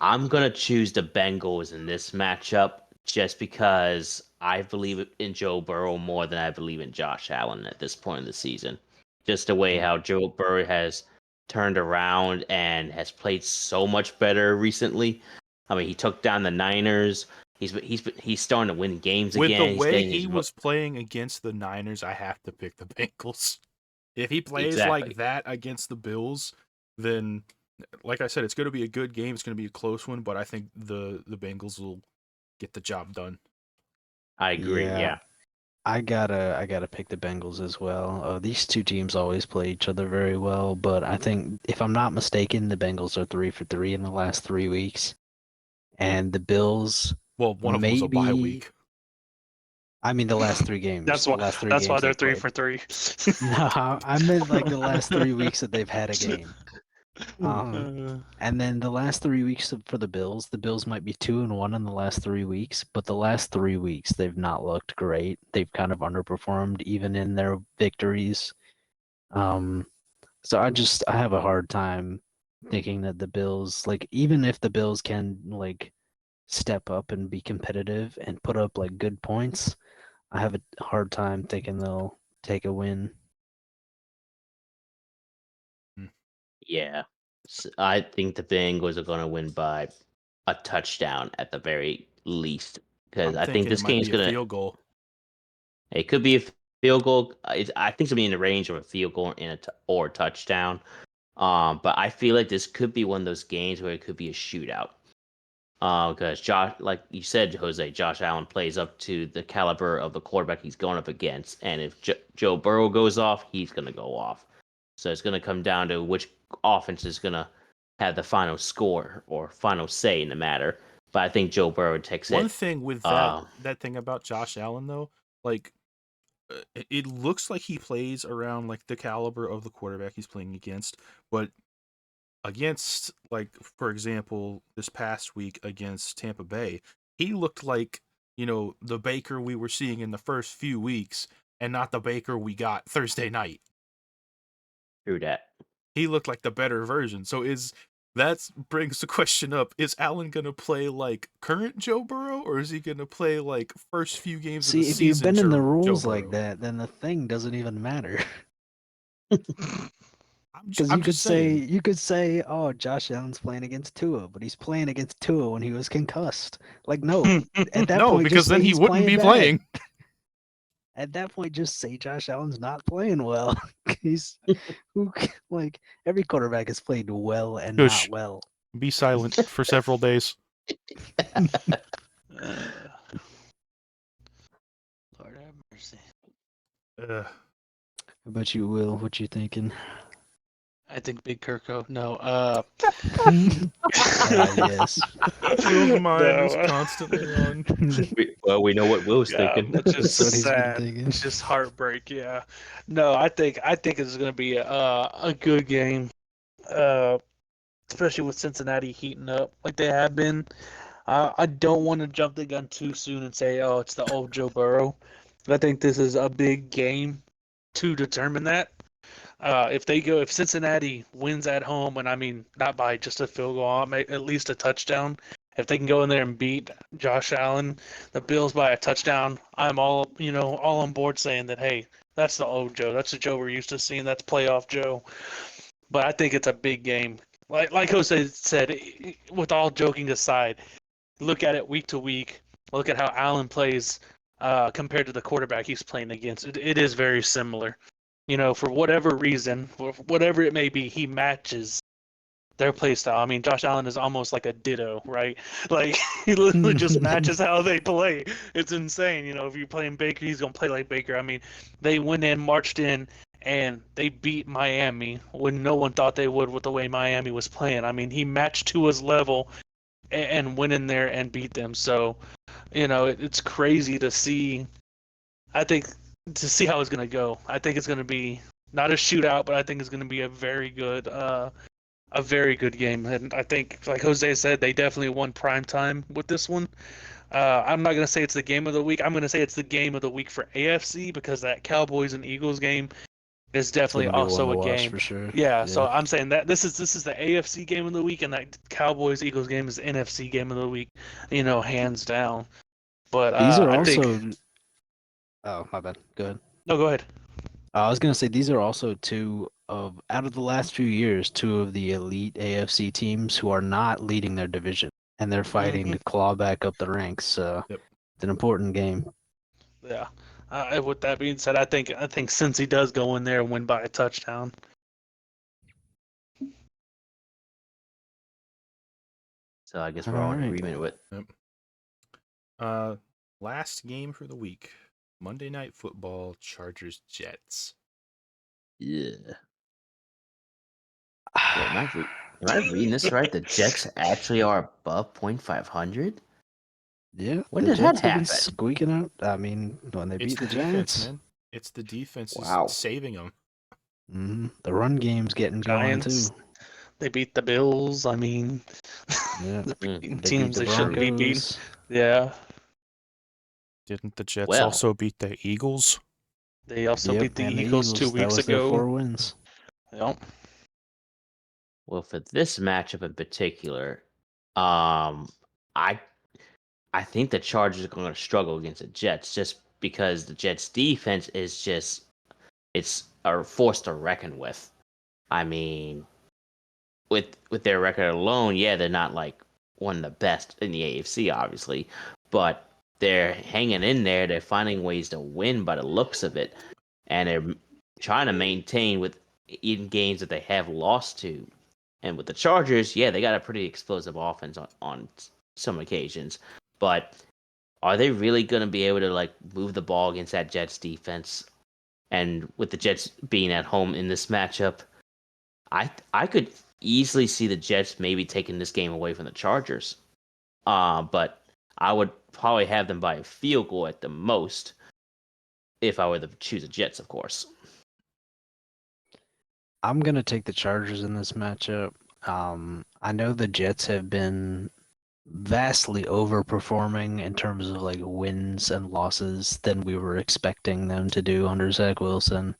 I'm gonna choose the Bengals in this matchup just because I believe in Joe Burrow more than I believe in Josh Allen at this point in the season. Just the way how Joe Burrow has turned around and has played so much better recently. I mean, he took down the Niners. He's starting to win games With again. the He's way getting he his was playing against the Niners, I have to pick the Bengals. If he plays Exactly. like that against the Bills, then, like I said, it's going to be a good game. It's going to be a close one, but I think the Bengals will get the job done. I agree. Yeah. I gotta pick the Bengals as well. These two teams always play each other very well, but I think if I'm not mistaken, the Bengals are 3 for 3 in the last 3 weeks, and the Bills. Well, one of them was a bye Maybe- week. I mean, the last 3 games. That's the why. last 3 That's why games they're they've 3 played. for 3. No, I meant like the last 3 weeks that they've had a game. And then the last 3 weeks for the Bills might be 2-1 in the last 3 weeks, but the last 3 weeks they've not looked great. They've kind of underperformed even in their victories. So I have a hard time thinking that the Bills, like, even if the Bills can like step up and be competitive and put up like good points, I have a hard time thinking they'll take a win. Yeah. I think the Bengals are going to win by a touchdown at the very least, because I'm I think thinking it this might game's be a going to. field goal. It could be a field goal. I think it's gonna be in the range of a field goal or a touchdown. But I feel like this could be one of those games where it could be a shootout. Because Josh, like you said, Jose, Josh Allen plays up to the caliber of the quarterback he's going up against, and if Joe Burrow goes off, he's gonna go off. So it's gonna come down to which offense is gonna have the final score or final say in the matter. But I think Joe Burrow takes One it. thing with Uh, that thing about Josh Allen though, like it looks like he plays around like the caliber of the quarterback he's playing against, but against, like, for example, this past week against Tampa Bay, he looked like, the Baker we were seeing in the first few weeks and not the Baker we got Thursday night. Through that. He looked like the better version. So that brings the question up, is Allen going to play like current Joe Burrow, or is he going to play like first few games of the See, if you're season bending the Joe rules Burrow? like that, then the thing doesn't even matter. I'm Because I'm just saying. you could say, oh, Josh Allen's playing against Tua, but he's playing against Tua when he was concussed. Like, no, at that No, point, because just say then he he's wouldn't playing be bad. playing. At that point, just say Josh Allen's not playing well. He's like every quarterback has played well and Shush. not well. Be silent for several days. Lord have mercy. But you will. What you thinking? I think Big Kirko. No. Yes. Will's mind is No. constantly on. We know what Will's Yeah, thinking. which is That's what he's been sad. thinking. It's just heartbreak. Yeah. No, I think it's going to be a good game, especially with Cincinnati heating up like they have been. I don't want to jump the gun too soon and say, oh, it's the old Joe Burrow. But I think this is a big game to determine that. If Cincinnati wins at home, and I mean not by just a field goal, at least a touchdown. If they can go in there and beat Josh Allen, the Bills by a touchdown, I'm all on board saying that, hey, that's the old Joe. That's the Joe we're used to seeing. That's playoff Joe. But I think it's a big game. Like Jose said, with all joking aside, look at it week to week. Look at how Allen plays compared to the quarterback he's playing against. It is very similar. For whatever reason, whatever it may be, he matches their play style. I mean, Josh Allen is almost like a ditto, right? Like, he literally just matches how they play. It's insane. If you're playing Baker, he's going to play like Baker. I mean, they went in, marched in, and they beat Miami when no one thought they would with the way Miami was playing. I mean, he matched Tua's level and went in there and beat them. So, it's crazy to see. I think to see how it's going to go. I think it's going to be not a shootout, but I think it's going to be a very good game. And I think, like Jose said, they definitely won prime time with this one. I'm not going to say it's the game of the week. I'm going to say it's the game of the week for AFC, because that Cowboys and Eagles game is definitely Gonna be one also to a watch game. for sure. Yeah, so I'm saying that this is the AFC game of the week, and that Cowboys Eagles game is the NFC game of the week, hands down. But These are I also. think Oh, my bad. Good. no, go ahead. I was gonna say these are also out of the last few years, two of the elite AFC teams who are not leading their division, and they're fighting to claw back up the ranks. So Yep. it's an important game. Yeah. With that being said, I think since he does go in there and win by a touchdown. So I guess we're all in Alright. agreement with. Last game for the week. Monday Night Football, Chargers Jets. Yeah. Wait, am I reading this right? The Jets actually are above .500? Yeah. When the did that Jets have been happen? squeaking out. I mean, when they It's beat the defense, Giants, man. It's the defense Wow. is saving them. the run game's getting Giants. going too. They beat the Bills. I mean, Yeah. Mm. They beat teams the they shouldn't be beating. Broncos. Yeah. Didn't the Jets Well. also beat the Eagles? They also Yep, beat the and Eagles 2 That weeks was their ago. 4 wins. Yep. Well, for this matchup in particular, I think the Chargers are going to struggle against the Jets, just because the Jets' defense is it's a force to reckon with. I mean, with their record alone, yeah, they're not like one of the best in the AFC, obviously, but they're hanging in there. They're finding ways to win by the looks of it, and they're trying to maintain with even games that they have lost to. And with the Chargers, yeah, they got a pretty explosive offense on some occasions, but are they really going to be able to like move the ball against that Jets defense? And with the Jets being at home in this matchup, I could easily see the Jets maybe taking this game away from the Chargers. But I would probably have them by a field goal at the most if I were to choose the Jets, of course. I'm gonna take the Chargers in this matchup. I know the Jets have been vastly overperforming in terms of like wins and losses than we were expecting them to do under Zach Wilson.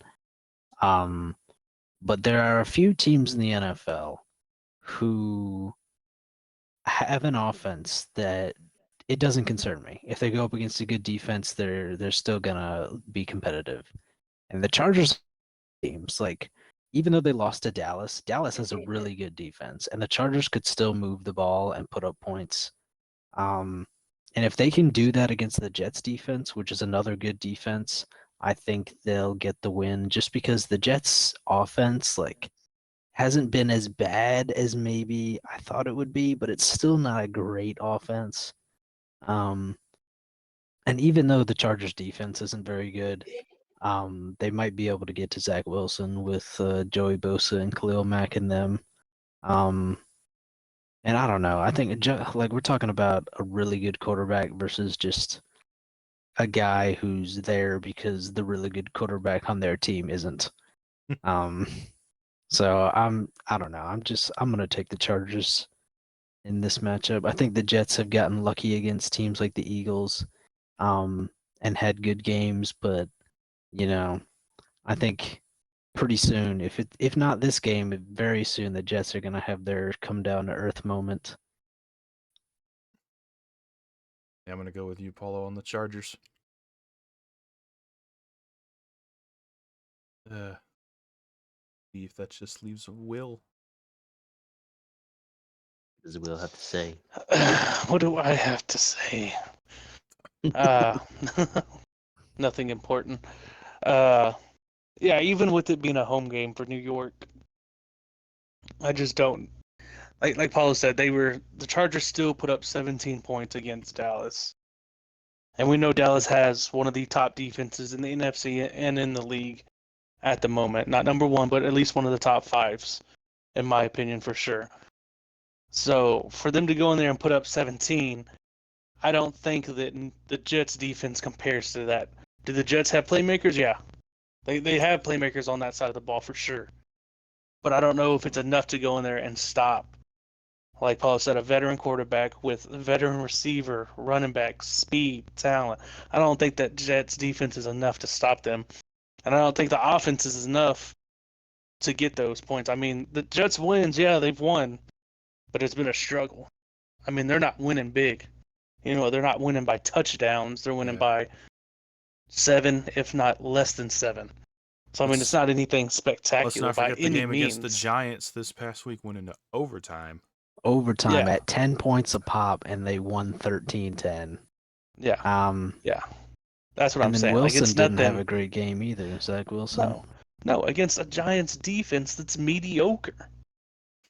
But there are a few teams in the NFL who have an offense that it doesn't concern me. If they go up against a good defense, they're still gonna be competitive. And the Chargers teams, like even though they lost to Dallas, Dallas has a really good defense, and the Chargers could still move the ball and put up points. And if they can do that against the Jets defense, which is another good defense, I think they'll get the win just because the Jets offense like hasn't been as bad as maybe I thought it would be, but it's still not a great offense. Um, and even though the Chargers defense isn't very good, they might be able to get to Zach Wilson with Joey Bosa and Khalil Mack in them. And I don't know. I think like we're talking about a really good quarterback versus just a guy who's there because the really good quarterback on their team isn't. um, so I don't know. I'm gonna take the Chargers in this matchup. I think the Jets have gotten lucky against teams like the Eagles, and had good games, but you know, I think pretty soon, if not this game, very soon the Jets are gonna have their come down to earth moment. Yeah, I'm gonna go with you, Paulo, on the Chargers. See if that just leaves Will. What does Will have to say? What do I have to say? Uh, nothing important. Yeah, even with it being a home game for New York, I just don't like Paulo said, the Chargers still put up 17 points against Dallas. And we know Dallas has one of the top defenses in the NFC and in the league at the moment. Not number one, but at least one of the top fives, in my opinion, for sure. So for them to go in there and put up 17, I don't think that the Jets defense compares to that. Do the Jets have playmakers? Yeah. They have playmakers on that side of the ball for sure. But I don't know if it's enough to go in there and stop, like Paul said, a veteran quarterback with a veteran receiver, running back, speed, talent. I don't think that Jets defense is enough to stop them. And I don't think the offense is enough to get those points. I mean, the Jets wins, yeah, they've won, but it's been a struggle. I mean, they're not winning big. They're not winning by touchdowns. They're winning by 7, if not less than 7. So, I mean, it's not anything spectacular Let's not by forget the any game means. against the Giants this past week went into overtime. Overtime Yeah. at 10 points a pop, and they won 13-10. Yeah. Yeah. That's what I'm And then saying. Wilson it's didn't have nothing. a great game either. Zach Wilson. No, against a Giants defense that's mediocre.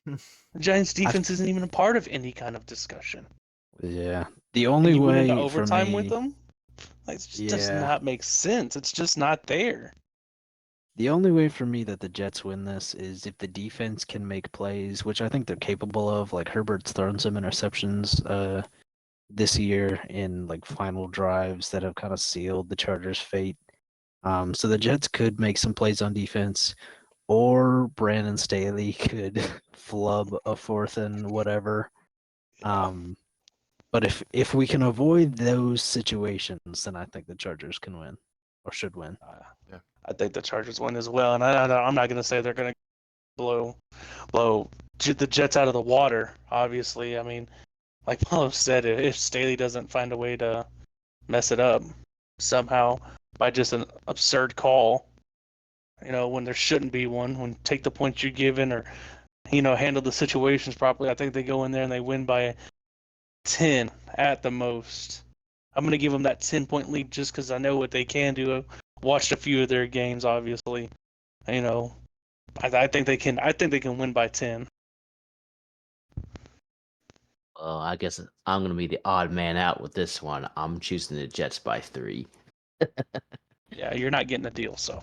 The Giants defense isn't even a part of any kind of discussion. Yeah. The And only you went into way for overtime me, with them? Like, it just does Yeah. not make sense. It's just not there. the only way for me that the Jets win this is if the defense can make plays, which I think they're capable of. Like Herbert's thrown some interceptions this year in like final drives that have kind of sealed the Chargers' fate. So the Jets could make some plays on defense, or Brandon Staley could flub a fourth and whatever. Yeah. But if we can avoid those situations, then I think the Chargers can win, or should win. I think the Chargers win as well, and I'm not going to say they're going to blow the Jets out of the water. Obviously, I mean, like Paulo said, if Staley doesn't find a way to mess it up somehow by just an absurd call, when there shouldn't be one, when take the points you're given, or handle the situations properly, I think they go in there and they win by 10 at the most. I'm going to give them that 10-point lead just because I know what they can do. Watched a few of their games, obviously. I think they can. I think they can win by 10. I guess I'm gonna be the odd man out with this one. I'm choosing the Jets by 3. Yeah, you're not getting a deal, so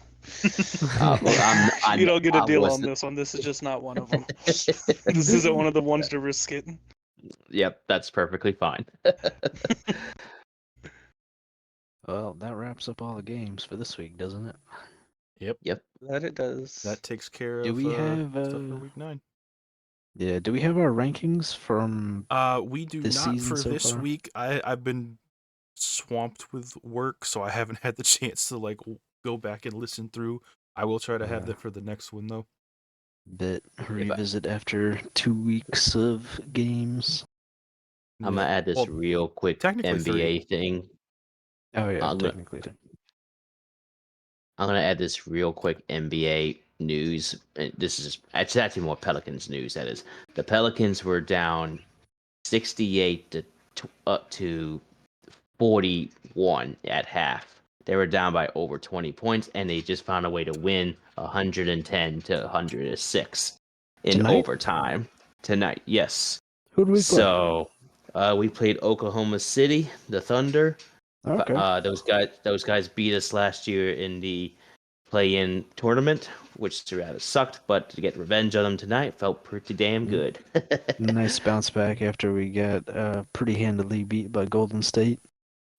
Well, you don't get a I deal on wasn't. this one. This is just not one of them. This isn't one of the ones to risk it. Yep, that's perfectly fine. Well, that wraps up all the games for this week, doesn't it? Yep. That it does. That takes care Do of we have stuff for week 9. Yeah, do we have our rankings from We do this not season for so this far? week. I've been swamped with work, so I haven't had the chance to go back and listen through. I will try to have that for the next one though. bit revisit after 2 weeks of games? I'm Yeah. gonna add this Well, real quick technically 3. NBA thing. Oh yeah, I'm gonna, technically. I'm gonna add this real quick NBA news. And this is it's actually more Pelicans news. That is, the Pelicans were down 68 to 41 at half. They were down by over 20 points, and they just found a way to win 110 to 106 in Tonight? overtime tonight. Yes. Who do we play? So we played Oklahoma City, the Thunder. Okay. Those guys beat us last year in the play-in tournament, which rather sucked. But to get revenge on them tonight felt pretty damn good. Nice bounce back after we got pretty handily beat by Golden State.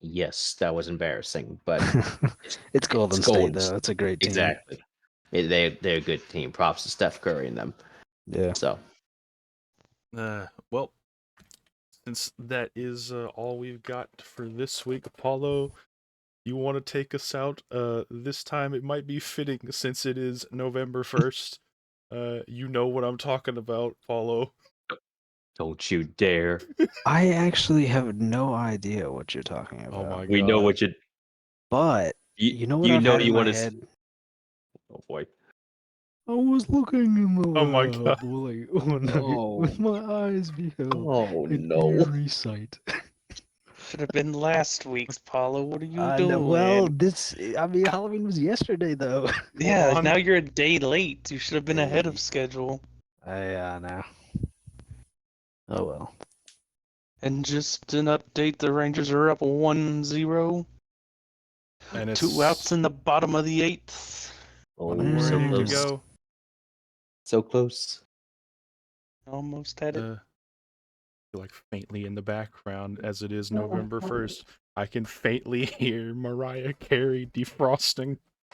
Yes, that was embarrassing, but It's Golden State Golden though. It's a great team. Exactly. They're a good team. Props to Steph Curry and them. Yeah. So Well, since that is all we've got for this week, Apollo, you want to take us out? This time it might be fitting since it is November 1st. You know what I'm talking about, Apollo. don't you dare. I actually have no idea what you're talking about. Oh my We know god. what you But you know what you I've know had in you my want to. head? Oh boy. I was looking in the Oh my lab God. one night Oh. with my eyes beheld Oh an no. eerie sight. Should have been last week's, Paulo. What are you doing? Well, Halloween was yesterday though. Yeah, on. now you're a day late. You should have been ahead of Hey. schedule. I know. Oh well. And just an update, the Rangers are up 1-0. And it's 2 outs in the bottom of the 8th. Oh, more so inning to close. go. So close. Almost had it. Like faintly in the background as it is November 1st. I can faintly hear Mariah Carey defrosting.